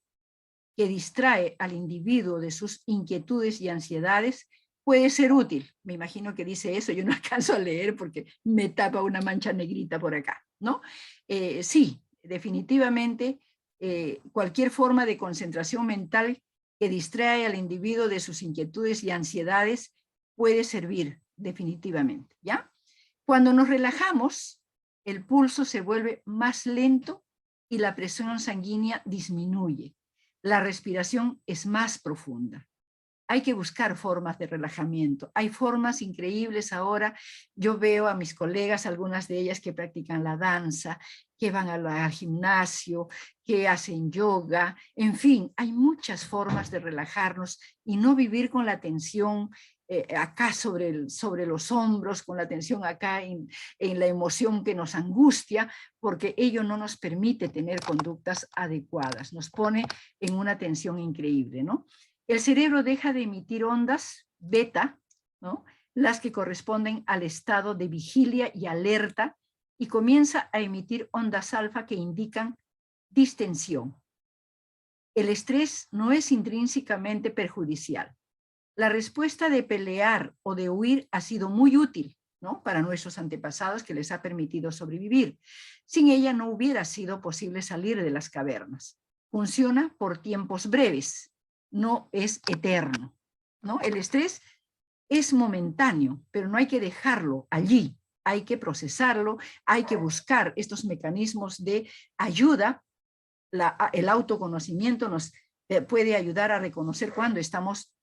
que distrae al individuo de sus inquietudes y ansiedades puede ser útil. Me imagino que dice eso, yo no alcanzo a leer porque me tapa una mancha negrita por acá, ¿no? Sí, definitivamente cualquier forma de concentración mental que distrae al individuo de sus inquietudes y ansiedades puede servir definitivamente, ¿ya? Cuando nos relajamos, el pulso se vuelve más lento y la presión sanguínea disminuye. La respiración es más profunda. Hay que buscar formas de relajamiento. Hay formas increíbles ahora. Yo veo a mis colegas, algunas de ellas que practican la danza, que van al gimnasio, que hacen yoga. En fin, hay muchas formas de relajarnos y no vivir con la tensión acá sobre los hombros, con la tensión acá en la emoción que nos angustia, porque ello no nos permite tener conductas adecuadas. Nos pone en una tensión increíble, ¿no? El cerebro deja de emitir ondas beta, ¿no? Las que corresponden al estado de vigilia y alerta, y comienza a emitir ondas alfa que indican distensión. El estrés no es intrínsecamente perjudicial. La respuesta de pelear o de huir ha sido muy útil, ¿no? Para nuestros antepasados, que les ha permitido sobrevivir. Sin ella no hubiera sido posible salir de las cavernas. Funciona por tiempos breves, no es eterno, ¿no? El estrés es momentáneo, pero no hay que dejarlo allí, hay que procesarlo, hay que buscar estos mecanismos de ayuda. El autoconocimiento nos puede ayudar a reconocer cuando estamos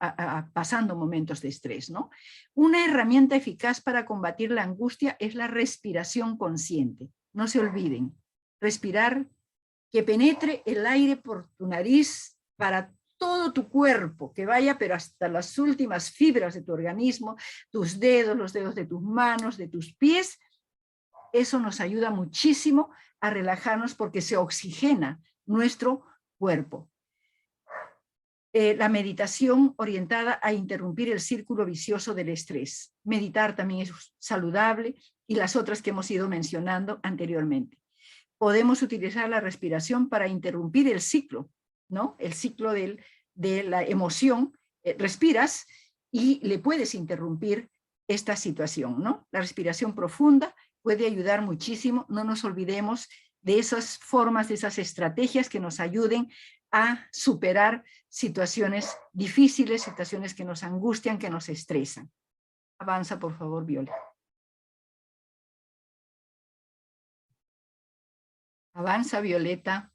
pasando momentos de estrés, ¿no? Una herramienta eficaz para combatir la angustia es la respiración consciente. No se olviden, respirar, que penetre el aire por tu nariz para todo tu cuerpo, que vaya pero hasta las últimas fibras de tu organismo, tus dedos, los dedos de tus manos, de tus pies. Eso nos ayuda muchísimo a relajarnos porque se oxigena nuestro cuerpo. La meditación orientada a interrumpir el círculo vicioso del estrés. Meditar también es saludable y las otras que hemos ido mencionando anteriormente. Podemos utilizar la respiración para interrumpir el ciclo ¿no? El ciclo de la emoción, respiras y le puedes interrumpir esta situación, ¿no? La respiración profunda puede ayudar muchísimo, no nos olvidemos de esas formas, de esas estrategias que nos ayuden a superar situaciones difíciles, situaciones que nos angustian, que nos estresan. Avanza, por favor, Viola. Avanza, Violeta.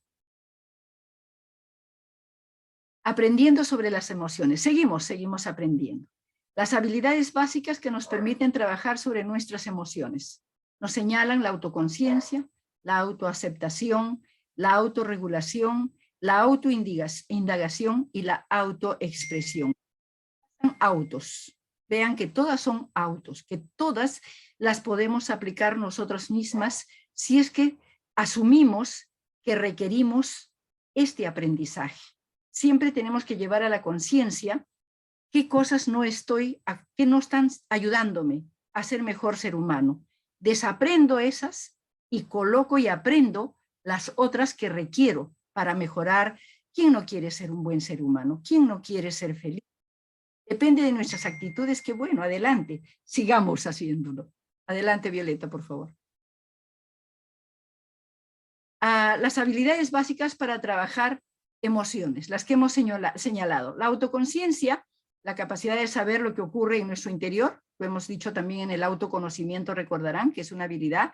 Aprendiendo sobre las emociones. Seguimos aprendiendo. Las habilidades básicas que nos permiten trabajar sobre nuestras emociones. Nos señalan la autoconciencia, la autoaceptación, la autorregulación, la autoindagación y la autoexpresión. Son autos. Vean que todas son autos, que todas las podemos aplicar nosotras mismas si es que asumimos que requerimos este aprendizaje. Siempre tenemos que llevar a la conciencia qué cosas que no están ayudándome a ser mejor ser humano. Desaprendo esas y coloco y aprendo las otras que requiero para mejorar. ¿Quién no quiere ser un buen ser humano? ¿Quién no quiere ser feliz? Depende de nuestras actitudes, que bueno, adelante, sigamos haciéndolo. Adelante, Violeta, por favor. Las habilidades básicas para trabajar emociones, las que hemos señalado. La autoconciencia, la capacidad de saber lo que ocurre en nuestro interior, lo hemos dicho también en el autoconocimiento, recordarán que es una habilidad,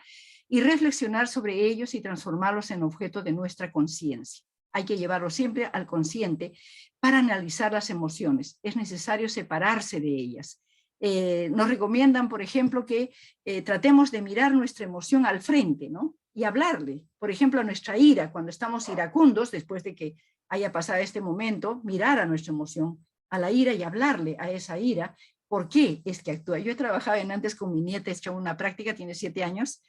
y reflexionar sobre ellos y transformarlos en objeto de nuestra conciencia. Hay que llevarlo siempre al consciente para analizar las emociones. Es necesario separarse de ellas. Nos recomiendan, por ejemplo, que tratemos de mirar nuestra emoción al frente, ¿no? Y hablarle, por ejemplo, a nuestra ira, cuando estamos iracundos, después de que haya pasado este momento, mirar a nuestra emoción, a la ira, y hablarle a esa ira, ¿por qué es que actúa? Yo he trabajado antes con mi nieta, he hecho una práctica, tiene 7 años,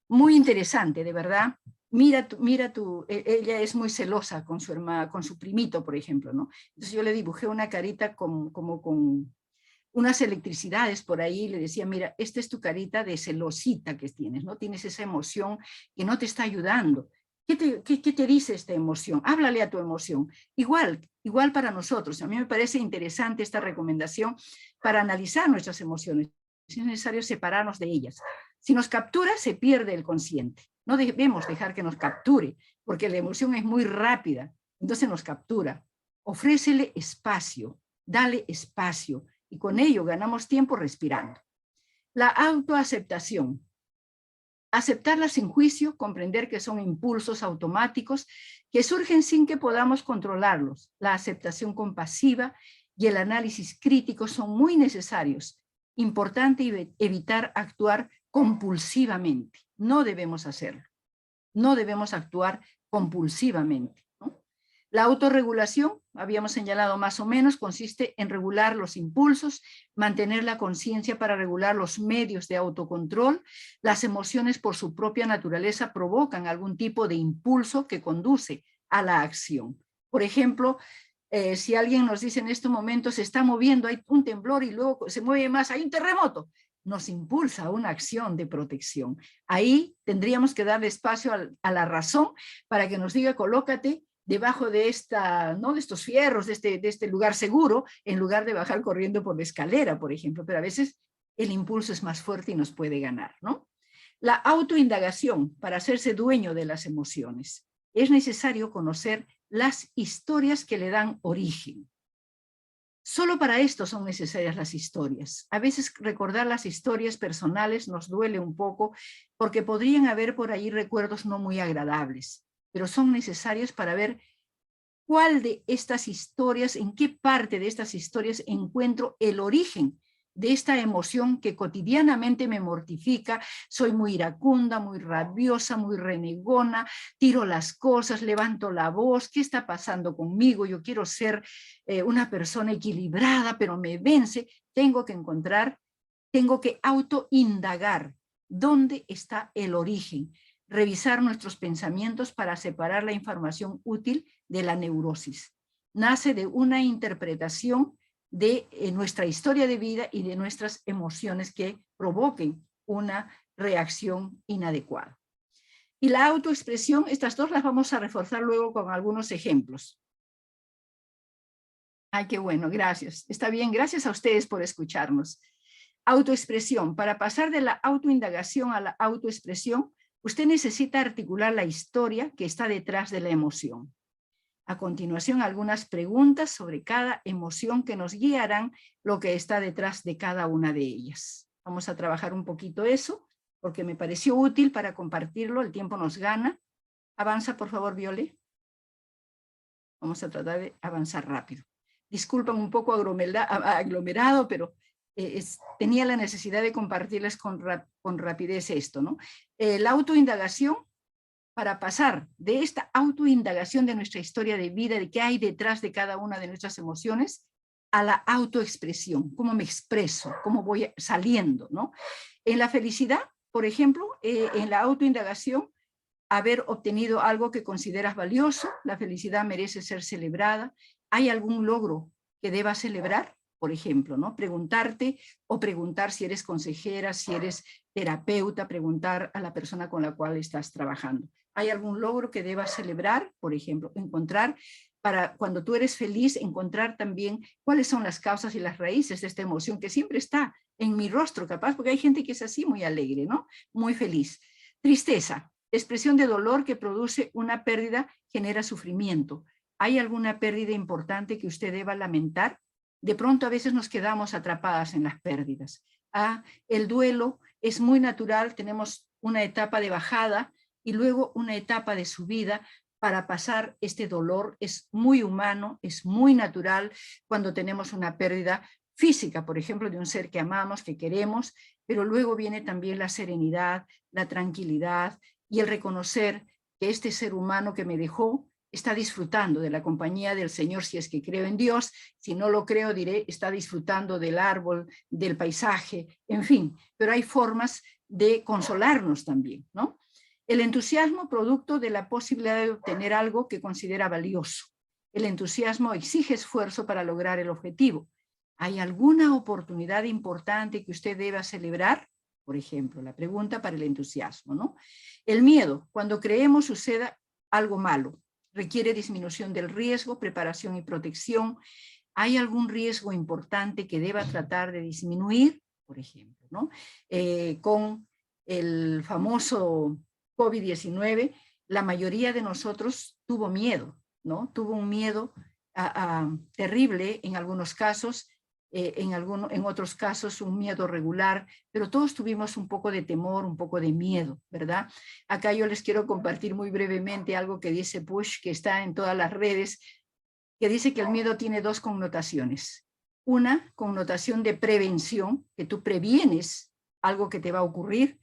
muy interesante, de verdad. Ella es muy celosa con su hermana, con su primito, por ejemplo, ¿no? Entonces yo le dibujé una carita como con unas electricidades por ahí, le decía, mira, esta es tu carita de celosita que tienes, ¿no? Tienes esa emoción que no te está ayudando. ¿Qué te dice esta emoción? Háblale a tu emoción. Igual para nosotros. A mí me parece interesante esta recomendación para analizar nuestras emociones. Es necesario separarnos de ellas. Si nos captura, se pierde el consciente. No debemos dejar que nos capture, porque la emoción es muy rápida, entonces nos captura. Ofrécele espacio, dale espacio, y con ello ganamos tiempo respirando. La autoaceptación. Aceptarlas sin juicio, comprender que son impulsos automáticos que surgen sin que podamos controlarlos. La aceptación compasiva y el análisis crítico son muy necesarios. Importante evitar actuar compulsivamente. No debemos hacerlo. No debemos actuar compulsivamente, ¿no? La autorregulación, habíamos señalado más o menos, consiste en regular los impulsos, mantener la conciencia para regular los medios de autocontrol. Las emociones por su propia naturaleza provocan algún tipo de impulso que conduce a la acción. Por ejemplo, si alguien nos dice en este momento se está moviendo, hay un temblor y luego se mueve más, hay un terremoto, nos impulsa a una acción de protección. Ahí tendríamos que darle espacio a la razón para que nos diga, colócate debajo de ¿no? de estos fierros, de este lugar seguro, en lugar de bajar corriendo por la escalera, por ejemplo. Pero a veces el impulso es más fuerte y nos puede ganar, ¿no? La autoindagación para hacerse dueño de las emociones. Es necesario conocer las historias que le dan origen. Solo para esto son necesarias las historias. A veces recordar las historias personales nos duele un poco porque podrían haber por ahí recuerdos no muy agradables, pero son necesarios para ver cuál de estas historias, en qué parte de estas historias encuentro el origen de esta emoción que cotidianamente me mortifica. Soy muy iracunda, muy rabiosa, muy renegona, tiro las cosas, levanto la voz. ¿Qué está pasando conmigo? Yo quiero ser una persona equilibrada, pero me vence. Tengo que autoindagar dónde está el origen. Revisar nuestros pensamientos para separar la información útil de la neurosis. Nace de una interpretación de nuestra historia de vida y de nuestras emociones que provoquen una reacción inadecuada. Y la autoexpresión, estas dos las vamos a reforzar luego con algunos ejemplos. Ay, qué bueno, gracias. Está bien, gracias a ustedes por escucharnos. Autoexpresión. Para pasar de la autoindagación a la autoexpresión, usted necesita articular la historia que está detrás de la emoción. A continuación, algunas preguntas sobre cada emoción que nos guiarán lo que está detrás de cada una de ellas. Vamos a trabajar un poquito eso, porque me pareció útil para compartirlo. El tiempo nos gana. Avanza, por favor, Viole. Vamos a tratar de avanzar rápido. Disculpan un poco aglomerado, pero tenía la necesidad de compartirles con rapidez esto, ¿no? La autoindagación, para pasar de esta autoindagación de nuestra historia de vida, de qué hay detrás de cada una de nuestras emociones, a la autoexpresión, cómo me expreso, cómo voy saliendo, ¿no? En la felicidad, por ejemplo, en la autoindagación, haber obtenido algo que consideras valioso, la felicidad merece ser celebrada. ¿Hay algún logro que debas celebrar? Por ejemplo, ¿no? Preguntarte o preguntar si eres consejera, si eres terapeuta, preguntar a la persona con la cual estás trabajando. ¿Hay algún logro que debas celebrar? Por ejemplo, encontrar, para cuando tú eres feliz, encontrar también cuáles son las causas y las raíces de esta emoción que siempre está en mi rostro, capaz, porque hay gente que es así, muy alegre, ¿no? Muy feliz. Tristeza. Expresión de dolor que produce una pérdida, genera sufrimiento. ¿Hay alguna pérdida importante que usted deba lamentar? De pronto a veces nos quedamos atrapadas en las pérdidas. El duelo es muy natural, tenemos una etapa de bajada y luego una etapa de subida. Para pasar este dolor es muy humano, es muy natural cuando tenemos una pérdida física, por ejemplo, de un ser que amamos, que queremos, pero luego viene también la serenidad, la tranquilidad, y el reconocer que este ser humano que me dejó está disfrutando de la compañía del Señor, si es que creo en Dios. Si no lo creo, diré, está disfrutando del árbol, del paisaje, en fin. Pero hay formas de consolarnos también, ¿no? El entusiasmo, producto de la posibilidad de obtener algo que considera valioso. El entusiasmo exige esfuerzo para lograr el objetivo. ¿Hay alguna oportunidad importante que usted deba celebrar? Por ejemplo, la pregunta para el entusiasmo, ¿no? El miedo, cuando creemos suceda algo malo, requiere disminución del riesgo, preparación y protección. ¿Hay algún riesgo importante que deba tratar de disminuir? Por ejemplo, ¿no? Con el famoso COVID-19, la mayoría de nosotros tuvo miedo, ¿no? Tuvo un miedo terrible en algunos casos, en otros casos un miedo regular, pero todos tuvimos un poco de temor, un poco de miedo, ¿verdad? Acá yo les quiero compartir muy brevemente algo que dice Bush, que está en todas las redes, que dice que el miedo tiene dos connotaciones. Una connotación de prevención, que tú previenes algo que te va a ocurrir,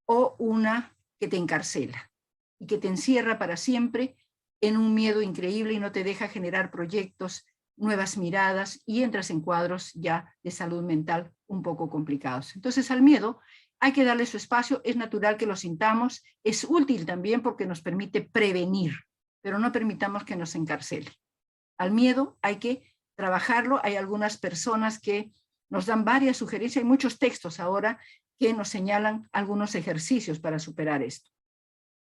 o una que te encarcela y que te encierra para siempre en un miedo increíble y no te deja generar proyectos, nuevas miradas, y entras en cuadros ya de salud mental un poco complicados. Entonces al miedo hay que darle su espacio, es natural que lo sintamos, es útil también porque nos permite prevenir, pero no permitamos que nos encarcele. Al miedo hay que trabajarlo, hay algunas personas que nos dan varias sugerencias, hay muchos textos ahora que nos señalan algunos ejercicios para superar esto.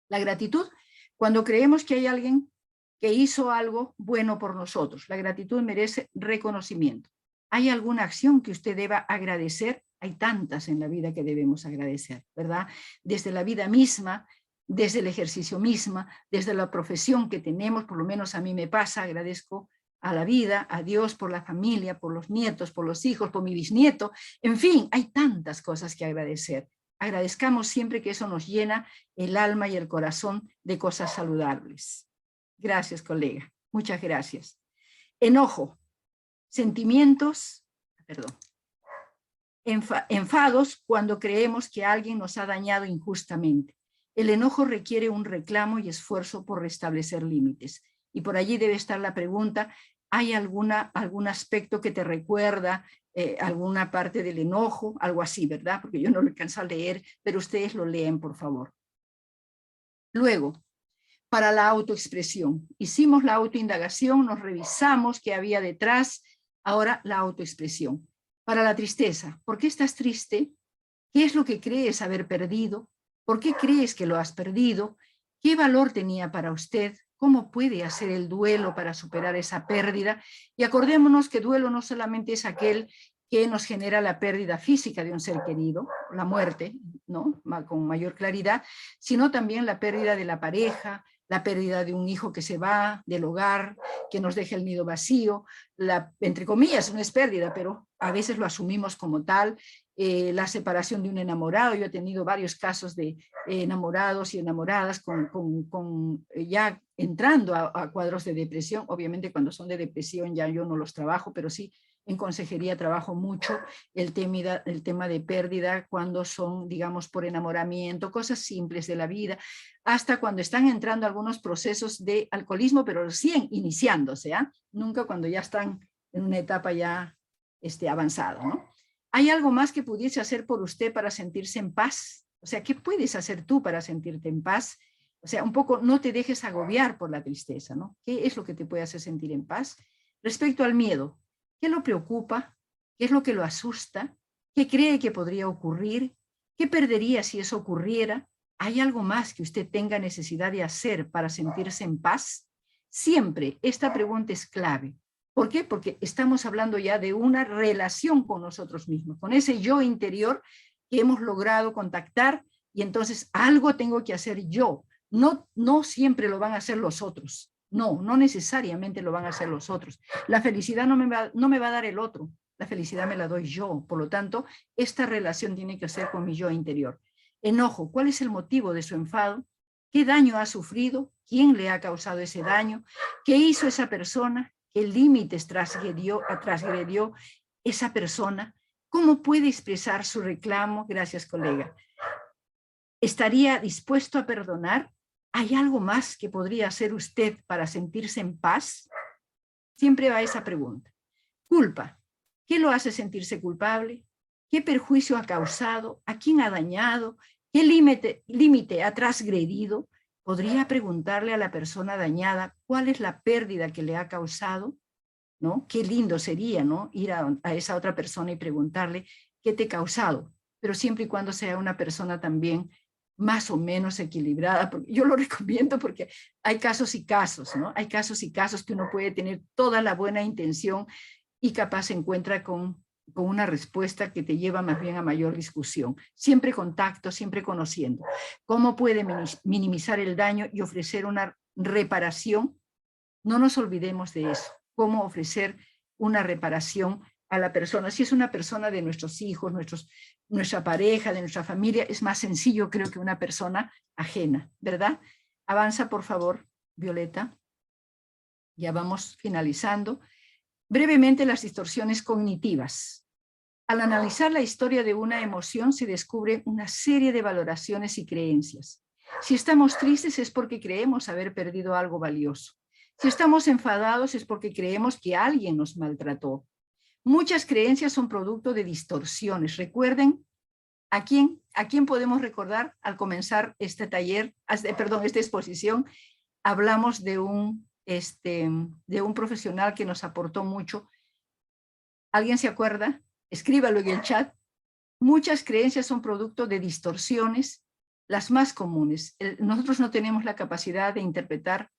La gratitud, cuando creemos que hay alguien que hizo algo bueno por nosotros. La gratitud merece reconocimiento. ¿Hay alguna acción que usted deba agradecer? Hay tantas en la vida que debemos agradecer, ¿verdad? Desde la vida misma, desde el ejercicio misma, desde la profesión que tenemos, por lo menos a mí me pasa, agradezco a la vida, a Dios, por la familia, por los nietos, por los hijos, por mi bisnieto. En fin, hay tantas cosas que agradecer. Agradezcamos siempre, que eso nos llena el alma y el corazón de cosas saludables. Gracias, colega. Muchas gracias. Enojo, sentimientos, enfados cuando creemos que alguien nos ha dañado injustamente. El enojo requiere un reclamo y esfuerzo por restablecer límites. Y por allí debe estar la pregunta, ¿hay algún aspecto que te recuerda alguna parte del enojo? Algo así, ¿verdad? Porque yo no lo alcanzo a leer, pero ustedes lo leen, por favor. Luego, para la autoexpresión. Hicimos la autoindagación, nos revisamos qué había detrás, ahora la autoexpresión. Para la tristeza, ¿por qué estás triste? ¿Qué es lo que crees haber perdido? ¿Por qué crees que lo has perdido? ¿Qué valor tenía para usted? cómo puede hacer el duelo para superar esa pérdida. Y acordémonos que duelo no solamente es aquel que nos genera la pérdida física de un ser querido, la muerte, ¿no? Con mayor claridad, sino también la pérdida de la pareja, la pérdida de un hijo que se va del hogar, que nos deja el nido vacío, entre comillas, no es pérdida, pero a veces lo asumimos como tal, la separación de un enamorado. Yo he tenido varios casos de enamorados y enamoradas ya entrando a cuadros de depresión. Obviamente cuando son de depresión ya yo no los trabajo, pero sí en consejería trabajo mucho el tema de pérdida cuando son, digamos, por enamoramiento, cosas simples de la vida, hasta cuando están entrando algunos procesos de alcoholismo, pero recién iniciándose, ¿eh? Nunca cuando ya están en una etapa ya avanzada, ¿no? ¿Hay algo más que pudiese hacer por usted para sentirse en paz? O sea, ¿qué puedes hacer tú para sentirte en paz? O sea, un poco no te dejes agobiar por la tristeza, ¿no? ¿Qué es lo que te puede hacer sentir en paz? Respecto al miedo, ¿qué lo preocupa? ¿Qué es lo que lo asusta? ¿Qué cree que podría ocurrir? ¿Qué perdería si eso ocurriera? ¿Hay algo más que usted tenga necesidad de hacer para sentirse en paz? Siempre esta pregunta es clave. ¿Por qué? Porque estamos hablando ya de una relación con nosotros mismos, con ese yo interior que hemos logrado contactar, y entonces algo tengo que hacer yo. No siempre lo van a hacer los otros. No necesariamente lo van a hacer los otros. La felicidad no me va a dar el otro. La felicidad me la doy yo. Por lo tanto, esta relación tiene que ser con mi yo interior. Enojo, ¿cuál es el motivo de su enfado? ¿Qué daño ha sufrido? ¿Quién le ha causado ese daño? ¿Qué hizo esa persona? ¿Qué límites transgredió esa persona? ¿Cómo puede expresar su reclamo? Gracias, colega. ¿Estaría dispuesto a perdonar? ¿Hay algo más que podría hacer usted para sentirse en paz? Siempre va esa pregunta. Culpa. ¿Qué lo hace sentirse culpable? ¿Qué perjuicio ha causado? ¿A quién ha dañado? ¿Qué límite ha transgredido? ¿Podría preguntarle a la persona dañada cuál es la pérdida que le ha causado? ¿No? Qué lindo sería, ¿no? Ir a esa otra persona y preguntarle qué te ha causado, pero siempre y cuando sea una persona también más o menos equilibrada. Porque yo lo recomiendo porque hay casos y casos, ¿no? Hay casos y casos que uno puede tener toda la buena intención y capaz se encuentra con una respuesta que te lleva más bien a mayor discusión. Siempre contacto, siempre conociendo. ¿Cómo puede minimizar el daño y ofrecer una reparación? No nos olvidemos de eso. Cómo ofrecer una reparación a la persona. Si es una persona de nuestros hijos, nuestra pareja, de nuestra familia, es más sencillo, creo, que una persona ajena, ¿verdad? Avanza, por favor, Violeta. Ya vamos finalizando. Brevemente, las distorsiones cognitivas. Al analizar la historia de una emoción, se descubre una serie de valoraciones y creencias. Si estamos tristes es porque creemos haber perdido algo valioso. Si estamos enfadados es porque creemos que alguien nos maltrató. Muchas creencias son producto de distorsiones. Recuerden, ¿a quién podemos recordar al comenzar este taller, esta exposición? Hablamos de un profesional que nos aportó mucho. ¿Alguien se acuerda? Escríbalo en el chat. Muchas creencias son producto de distorsiones, las más comunes. Nosotros no tenemos la capacidad de interpretar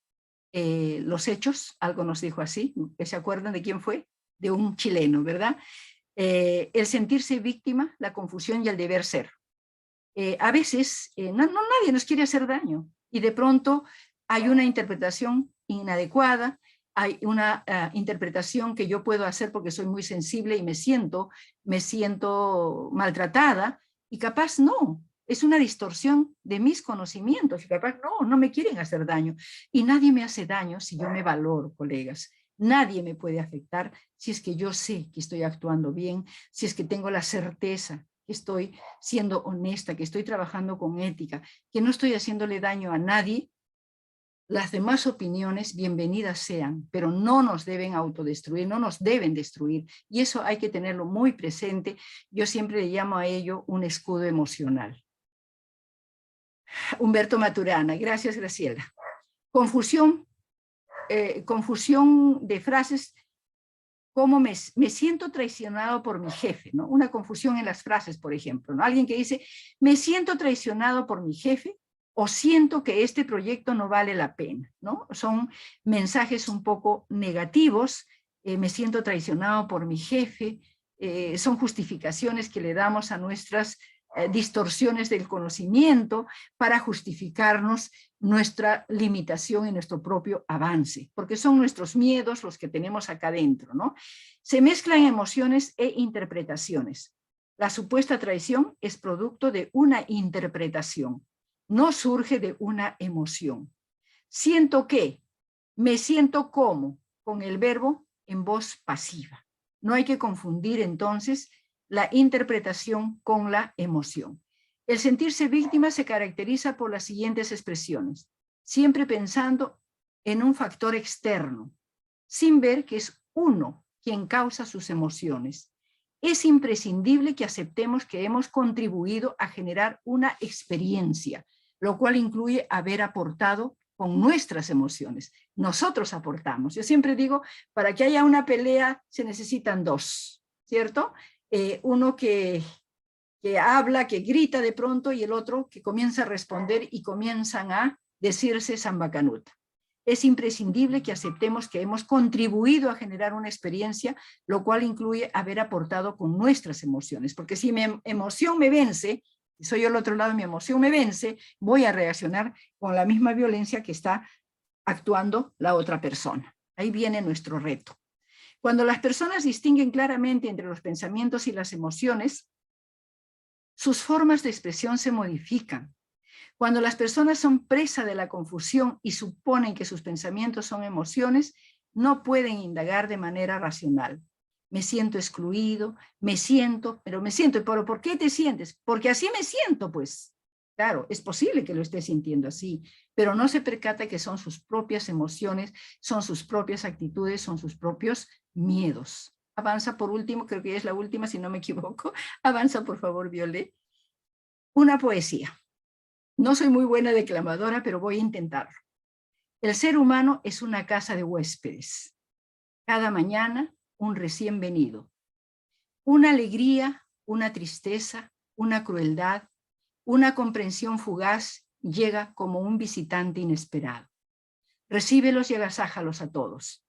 los hechos, algo nos dijo así, que se acuerdan de quién fue, de un chileno, ¿verdad? El sentirse víctima, la confusión y el deber ser. A veces nadie nos quiere hacer daño y de pronto hay una interpretación inadecuada, hay una interpretación que yo puedo hacer porque soy muy sensible y me siento maltratada, y capaz no, es una distorsión de mis conocimientos, y capaz no me quieren hacer daño, y nadie me hace daño si yo me valoro, colegas. Nadie me puede afectar si es que yo sé que estoy actuando bien, si es que tengo la certeza que estoy siendo honesta, que estoy trabajando con ética, que no estoy haciéndole daño a nadie. Las demás opiniones, bienvenidas sean, pero no nos deben autodestruir, no nos deben destruir, y eso hay que tenerlo muy presente. Yo siempre le llamo a ello un escudo emocional. Humberto Maturana, gracias, Graciela. Confusión de frases como me siento traicionado por mi jefe, ¿no? Una confusión en las frases, por ejemplo, ¿no? Alguien que dice, me siento traicionado por mi jefe, o siento que este proyecto no vale la pena, ¿no? Son mensajes un poco negativos, me siento traicionado por mi jefe, son justificaciones que le damos a nuestras distorsiones del conocimiento para justificarnos nuestra limitación y nuestro propio avance, porque son nuestros miedos los que tenemos acá dentro, ¿no? Se mezclan emociones e interpretaciones. La supuesta traición es producto de una interpretación, no surge de una emoción. Siento que, me siento como, con el verbo en voz pasiva. No hay que confundir entonces la interpretación con la emoción. El sentirse víctima se caracteriza por las siguientes expresiones, siempre pensando en un factor externo, sin ver que es uno quien causa sus emociones. Es imprescindible que aceptemos que hemos contribuido a generar una experiencia, lo cual incluye haber aportado con nuestras emociones. Nosotros aportamos. Yo siempre digo, para que haya una pelea se necesitan dos, ¿cierto? Uno que habla, que grita de pronto, y el otro que comienza a responder y comienzan a decirse zambacanuta. Es imprescindible que aceptemos que hemos contribuido a generar una experiencia, lo cual incluye haber aportado con nuestras emociones, porque si mi emoción me vence, si soy yo al otro lado, mi emoción me vence, voy a reaccionar con la misma violencia que está actuando la otra persona. Ahí viene nuestro reto. Cuando las personas distinguen claramente entre los pensamientos y las emociones, sus formas de expresión se modifican. Cuando las personas son presa de la confusión y suponen que sus pensamientos son emociones, no pueden indagar de manera racional. Me siento excluido, pero ¿por qué te sientes? Porque así me siento, pues. Claro, es posible que lo esté sintiendo así, pero no se percata que son sus propias emociones, son sus propias actitudes, son sus propios miedos. Avanza por último, creo que es la última, si no me equivoco. Avanza, por favor, Violet. Una poesía. No soy muy buena declamadora, pero voy a intentarlo. El ser humano es una casa de huéspedes. Cada mañana, un recién venido. Una alegría, una tristeza, una crueldad, una comprensión fugaz llega como un visitante inesperado. Recíbelos y agasájalos a todos,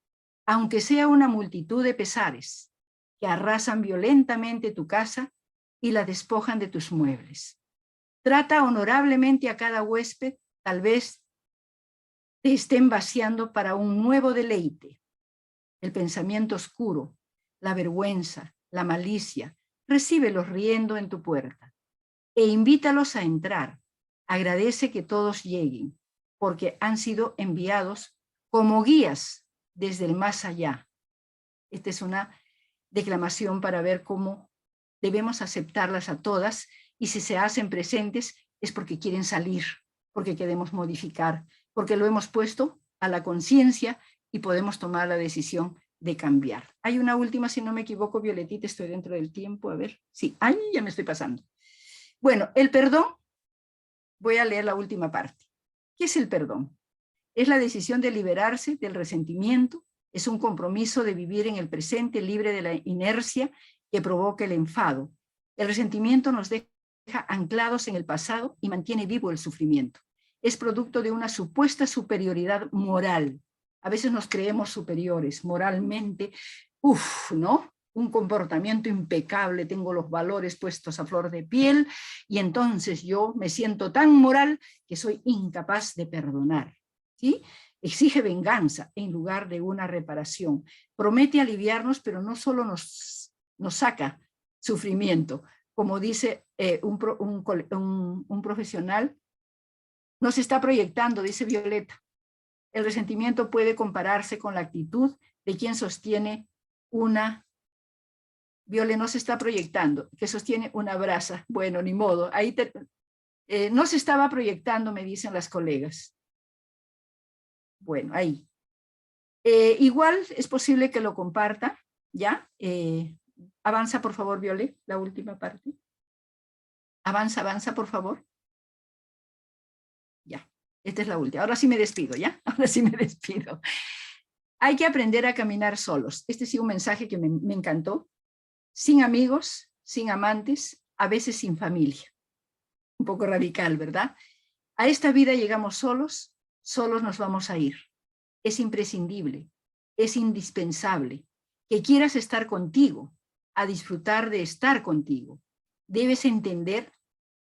aunque sea una multitud de pesares que arrasan violentamente tu casa y la despojan de tus muebles. Trata honorablemente a cada huésped, tal vez te estén vaciando para un nuevo deleite. El pensamiento oscuro, la vergüenza, la malicia, recíbelos riendo en tu puerta e invítalos a entrar. Agradece que todos lleguen, porque han sido enviados como guías desde el más allá. Esta es una declamación para ver cómo debemos aceptarlas a todas, y si se hacen presentes es porque quieren salir, porque queremos modificar, porque lo hemos puesto a la conciencia y podemos tomar la decisión de cambiar. Hay una última, si no me equivoco, Violetita, estoy dentro del tiempo, a ver, sí, ay, ya me estoy pasando. Bueno, el perdón, voy a leer la última parte. ¿Qué es el perdón? Es la decisión de liberarse del resentimiento, es un compromiso de vivir en el presente libre de la inercia que provoca el enfado. El resentimiento nos deja anclados en el pasado y mantiene vivo el sufrimiento. Es producto de una supuesta superioridad moral. A veces nos creemos superiores moralmente, ¿no? Un comportamiento impecable, tengo los valores puestos a flor de piel y entonces yo me siento tan moral que soy incapaz de perdonar, ¿sí? Exige venganza en lugar de una reparación. Promete aliviarnos, pero no solo nos saca sufrimiento. Como dice un profesional, nos está proyectando, dice Violeta. El resentimiento puede compararse con la actitud de quien sostiene una... Viole no se está proyectando, que sostiene una brasa. Bueno, ni modo. Ahí no se estaba proyectando, me dicen las colegas. Bueno, ahí. Igual es posible que lo comparta, ¿ya? Avanza, por favor, Viole, la última parte. Avanza, por favor. Ya, esta es la última. Ahora sí me despido, ¿ya? Ahora sí me despido. Hay que aprender a caminar solos. Este sí un mensaje que me encantó. Sin amigos, sin amantes, a veces sin familia. Un poco radical, ¿verdad? A esta vida llegamos solos, solos nos vamos a ir. Es imprescindible, es indispensable que quieras estar contigo, a disfrutar de estar contigo. Debes entender,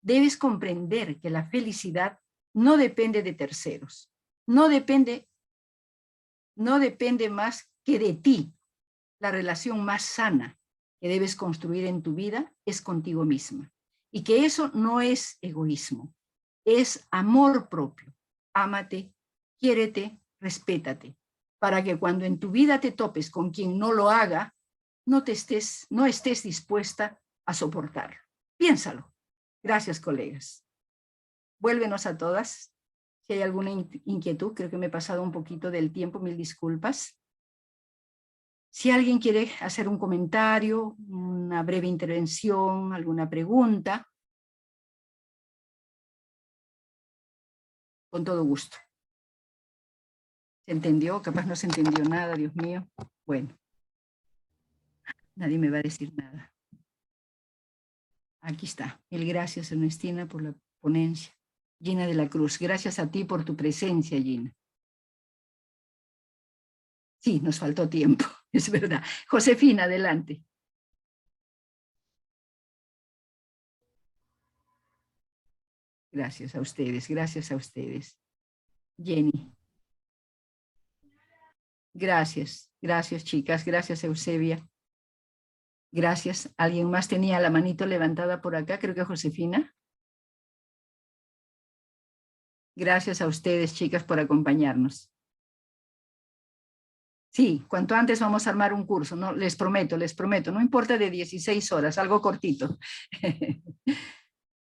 debes comprender que la felicidad no depende de terceros, no depende más que de ti. La relación más sana que debes construir en tu vida es contigo misma. Y que eso no es egoísmo, es amor propio. Ámate, quiérete, respétate, para que cuando en tu vida te topes con quien no lo haga, no estés dispuesta a soportarlo. Piénsalo. Gracias, colegas. Vuélvenos a todas. Si hay alguna inquietud, creo que me he pasado un poquito del tiempo, mil disculpas. Si alguien quiere hacer un comentario, una breve intervención, alguna pregunta, con todo gusto. ¿Se entendió? Capaz no se entendió nada, Dios mío. Bueno, nadie me va a decir nada. Aquí está. Mil gracias, Ernestina, por la ponencia. Gina de la Cruz, gracias a ti por tu presencia, Gina. Sí, nos faltó tiempo, es verdad. Josefina, adelante. Gracias a ustedes, gracias a ustedes. Jenny. Gracias, gracias chicas, gracias Eusebia. Gracias. ¿Alguien más tenía la manito levantada por acá? Creo que Josefina. Gracias a ustedes, chicas, por acompañarnos. Sí, cuanto antes vamos a armar un curso, ¿no? Les prometo, no importa de 16 horas, algo cortito.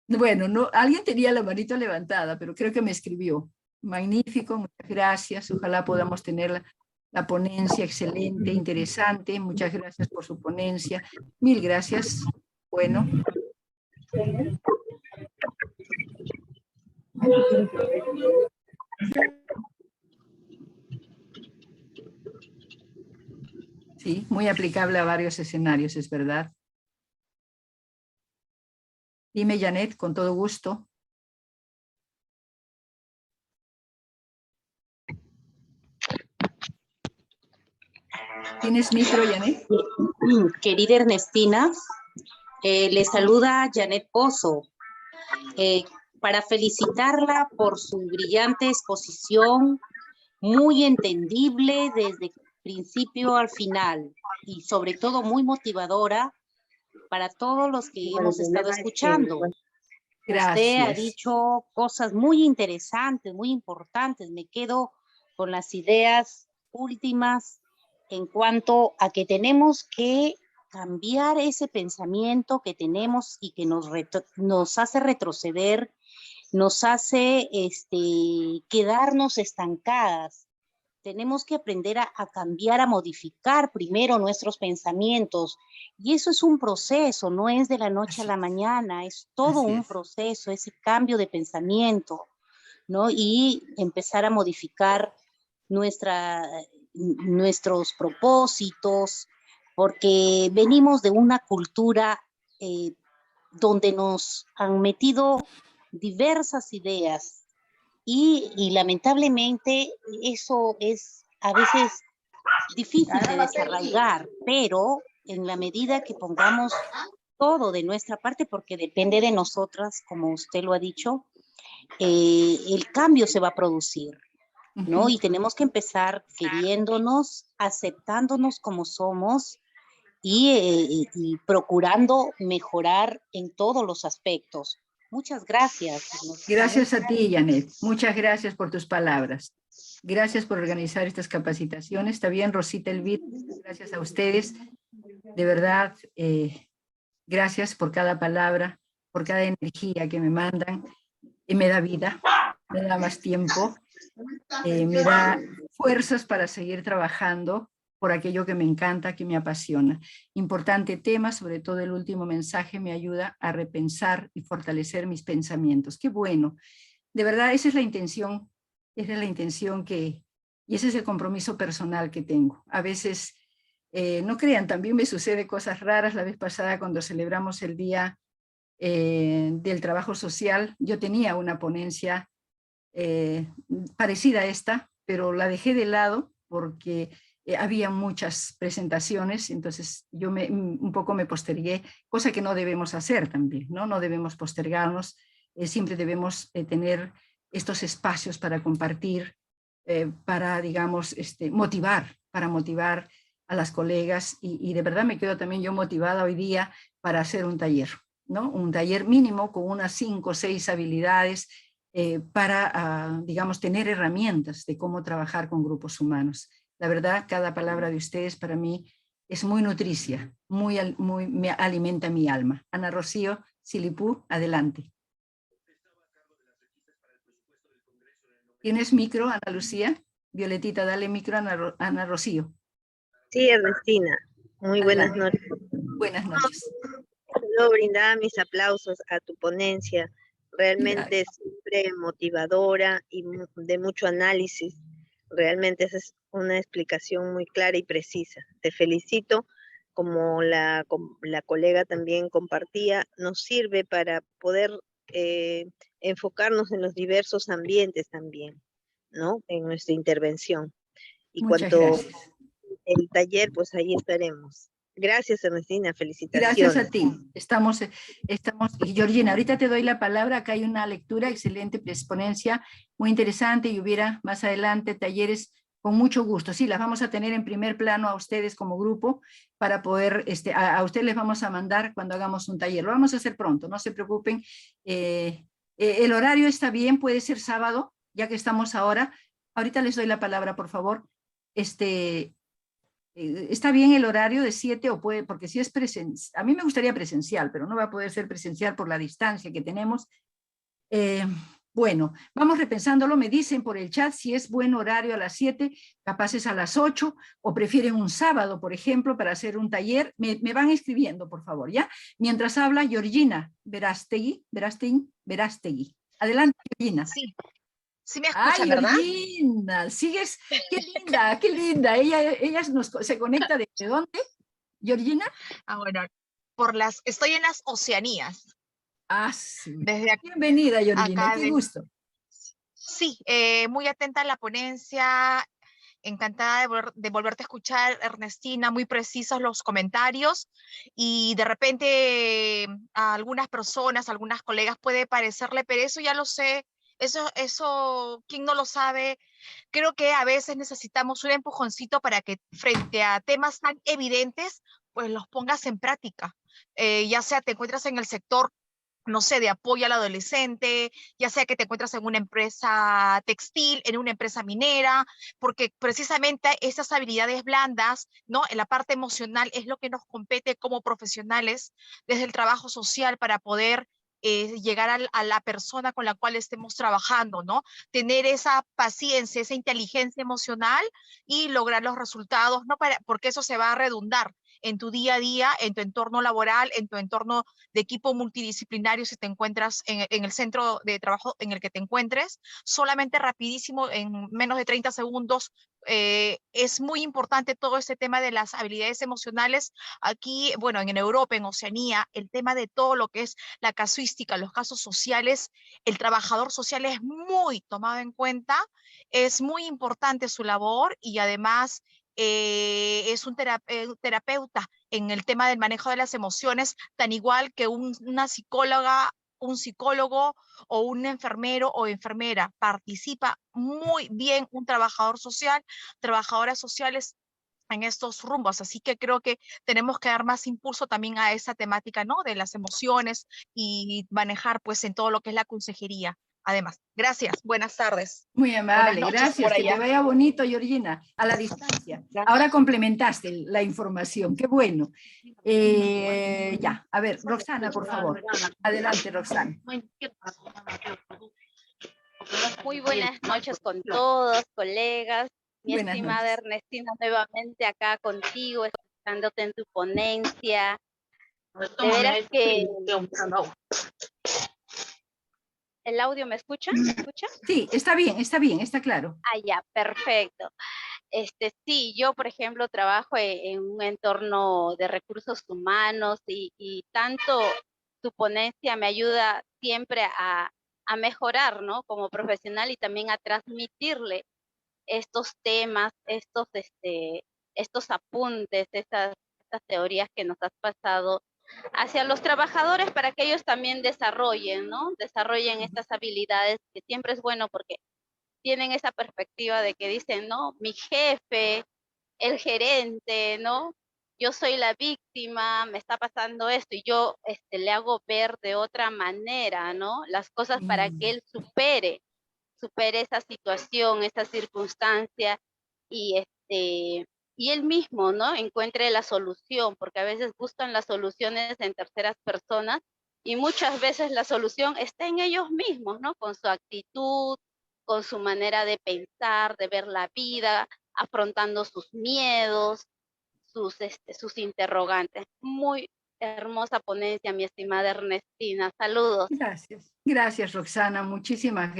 Bueno, no, alguien tenía la manito levantada, pero creo que me escribió. Magnífico, muchas gracias. Ojalá podamos tener la ponencia excelente, interesante. Muchas gracias por su ponencia. Mil gracias. Bueno. Sí, muy aplicable a varios escenarios, es verdad. Dime, Janet, con todo gusto. ¿Tienes micro, Janet? Querida Ernestina, le saluda Janet Pozo. Para felicitarla por su brillante exposición, muy entendible desde principio al final y sobre todo muy motivadora para todos los que hemos estado escuchando. Gracias. Usted ha dicho cosas muy interesantes, muy importantes. Me quedo con las ideas últimas en cuanto a que tenemos que cambiar ese pensamiento que tenemos y que nos hace retroceder, nos hace quedarnos estancadas. Tenemos que aprender a cambiar, a modificar primero nuestros pensamientos. Y eso es un proceso, no es de la noche a la mañana, es todo un proceso, ese cambio de pensamiento, ¿no? Y empezar a modificar nuestros propósitos, porque venimos de una cultura donde nos han metido diversas ideas y lamentablemente eso es a veces difícil de desarraigar, pero en la medida que pongamos todo de nuestra parte, porque depende de nosotras, como usted lo ha dicho, el cambio se va a producir, ¿no? Y tenemos que empezar queriéndonos, aceptándonos como somos y procurando mejorar en todos los aspectos. Muchas gracias. Gracias a ti, Janet. Muchas gracias por tus palabras. Gracias por organizar estas capacitaciones. Está bien, Rosita Elvira, gracias a ustedes. De verdad, gracias por cada palabra, por cada energía que me mandan. Y me da vida, me da más tiempo, me da fuerzas para seguir trabajando por aquello que me encanta, que me apasiona. Importante tema, sobre todo el último mensaje, me ayuda a repensar y fortalecer mis pensamientos. Qué bueno. De verdad, esa es la intención y ese es el compromiso personal que tengo. A veces, no crean, también me sucede cosas raras. La vez pasada cuando celebramos el Día del Trabajo Social, yo tenía una ponencia parecida a esta, pero la dejé de lado porque había muchas presentaciones, entonces yo un poco me postergué, cosa que no debemos hacer también, ¿no? No debemos postergarnos, siempre debemos tener estos espacios para compartir, para, digamos, para motivar a las colegas y de verdad me quedo también yo motivada hoy día para hacer un taller, ¿no? Un taller mínimo con unas 5 o 6 habilidades para, digamos, tener herramientas de cómo trabajar con grupos humanos. La verdad, cada palabra de ustedes para mí es muy nutricia, me alimenta mi alma. Ana Rocío Silipú, adelante. ¿Tienes micro, Ana Lucía? Violetita, dale micro a Ana Rocío. Sí, Ernestina, muy buenas Adelante. noches. Buenas noches. Solo brindaba mis aplausos a tu ponencia, realmente siempre motivadora y de mucho análisis. Realmente esa es una explicación muy clara y precisa. Te felicito, como la colega también compartía, nos sirve para poder enfocarnos en los diversos ambientes también, ¿no? En nuestra intervención. Y Muchas cuanto gracias. el taller, pues ahí estaremos. Gracias, Ernestina, felicitaciones. Gracias a ti. Y Georgina, ahorita te doy la palabra, acá hay una lectura, excelente exponencia, muy interesante, y hubiera más adelante talleres con mucho gusto. Sí, las vamos a tener en primer plano a ustedes como grupo para poder, a ustedes les vamos a mandar cuando hagamos un taller. Lo vamos a hacer pronto, no se preocupen. El horario está bien, puede ser sábado, ya que estamos ahora. Ahorita les doy la palabra, por favor. ¿Está bien el horario de 7 o puede? Porque si es presencial, a mí me gustaría presencial, pero no va a poder ser presencial por la distancia que tenemos. Bueno, vamos repensándolo, me dicen por el chat si es buen horario a las 7, capaces a las 8, o prefieren un sábado, por ejemplo, para hacer un taller. Me van escribiendo, por favor, ¿ya? Mientras habla Georgina Verástegui. Adelante, Georgina. Sí. Sí me escuchan, Ay, ¿verdad? Georgina, sigues, qué linda, qué linda. Ella se conecta ¿desde dónde, Georgina? Bueno, estoy en las Oceanías. Ah, sí. Desde Bienvenida, Georgina, qué gusto. Sí, muy atenta a la ponencia, encantada de volverte a escuchar, Ernestina, muy precisos los comentarios, y de repente a algunas personas, a algunas colegas puede parecerle, pero eso ya lo sé, eso, ¿quién no lo sabe? Creo que a veces necesitamos un empujoncito para que frente a temas tan evidentes, pues los pongas en práctica. Ya sea te encuentras en el sector, no sé, de apoyo al adolescente, ya sea que te encuentras en una empresa textil, en una empresa minera, porque precisamente esas habilidades blandas, ¿no? En la parte emocional es lo que nos compete como profesionales desde el trabajo social para poder llegar a la persona con la cual estemos trabajando, ¿no? Tener esa paciencia, esa inteligencia emocional y lograr los resultados, ¿no? Porque eso se va a redundar en tu día a día, en tu entorno laboral, en tu entorno de equipo multidisciplinario si te encuentras en el centro de trabajo en el que te encuentres. Solamente rapidísimo, en menos de 30 segundos, es muy importante todo este tema de las habilidades emocionales. Aquí, bueno, en Europa, en Oceanía, el tema de todo lo que es la casuística, los casos sociales, el trabajador social es muy tomado en cuenta, es muy importante su labor y además es un terapeuta en el tema del manejo de las emociones, tan igual que una psicóloga, un psicólogo o un enfermero o enfermera. Participa muy bien un trabajador social, trabajadoras sociales en estos rumbos. Así que creo que tenemos que dar más impulso también a esa temática, ¿no? De las emociones y manejar pues en todo lo que es la consejería. Además, gracias. Buenas tardes. Muy amable, gracias. que te vaya bonito, Georgina, a la distancia. Gracias. Ahora complementaste la información, qué bueno. Ya, a ver, Roxana, por favor. Adelante, Roxana. Muy buenas noches con todos, colegas. Mi Buenas estimada noches. Ernestina, nuevamente acá contigo, escuchándote en tu ponencia. De veras que el audio, ¿me escucha? ¿Me escucha? Sí, está bien, está claro. Ah, ya, perfecto. Sí, yo, por ejemplo, trabajo en un entorno de recursos humanos y tanto tu ponencia me ayuda siempre a a mejorar, ¿no? Como profesional y también a transmitirle estos temas, estos apuntes, estas teorías que nos has pasado hacia los trabajadores para que ellos también desarrollen, ¿no? Desarrollen estas habilidades que siempre es bueno porque tienen esa perspectiva de que dicen, no, mi jefe, el gerente, ¿no? Yo soy la víctima, me está pasando esto y yo le hago ver de otra manera, ¿no? Las cosas para que él supere esa situación, esa circunstancia y y él mismo, ¿no? Encuentre la solución, porque a veces buscan las soluciones en terceras personas y muchas veces la solución está en ellos mismos, ¿no? Con su actitud, con su manera de pensar, de ver la vida, afrontando sus miedos, sus interrogantes. Muy hermosa ponencia, mi estimada Ernestina. Saludos. Gracias. Gracias, Roxana. Muchísimas gracias.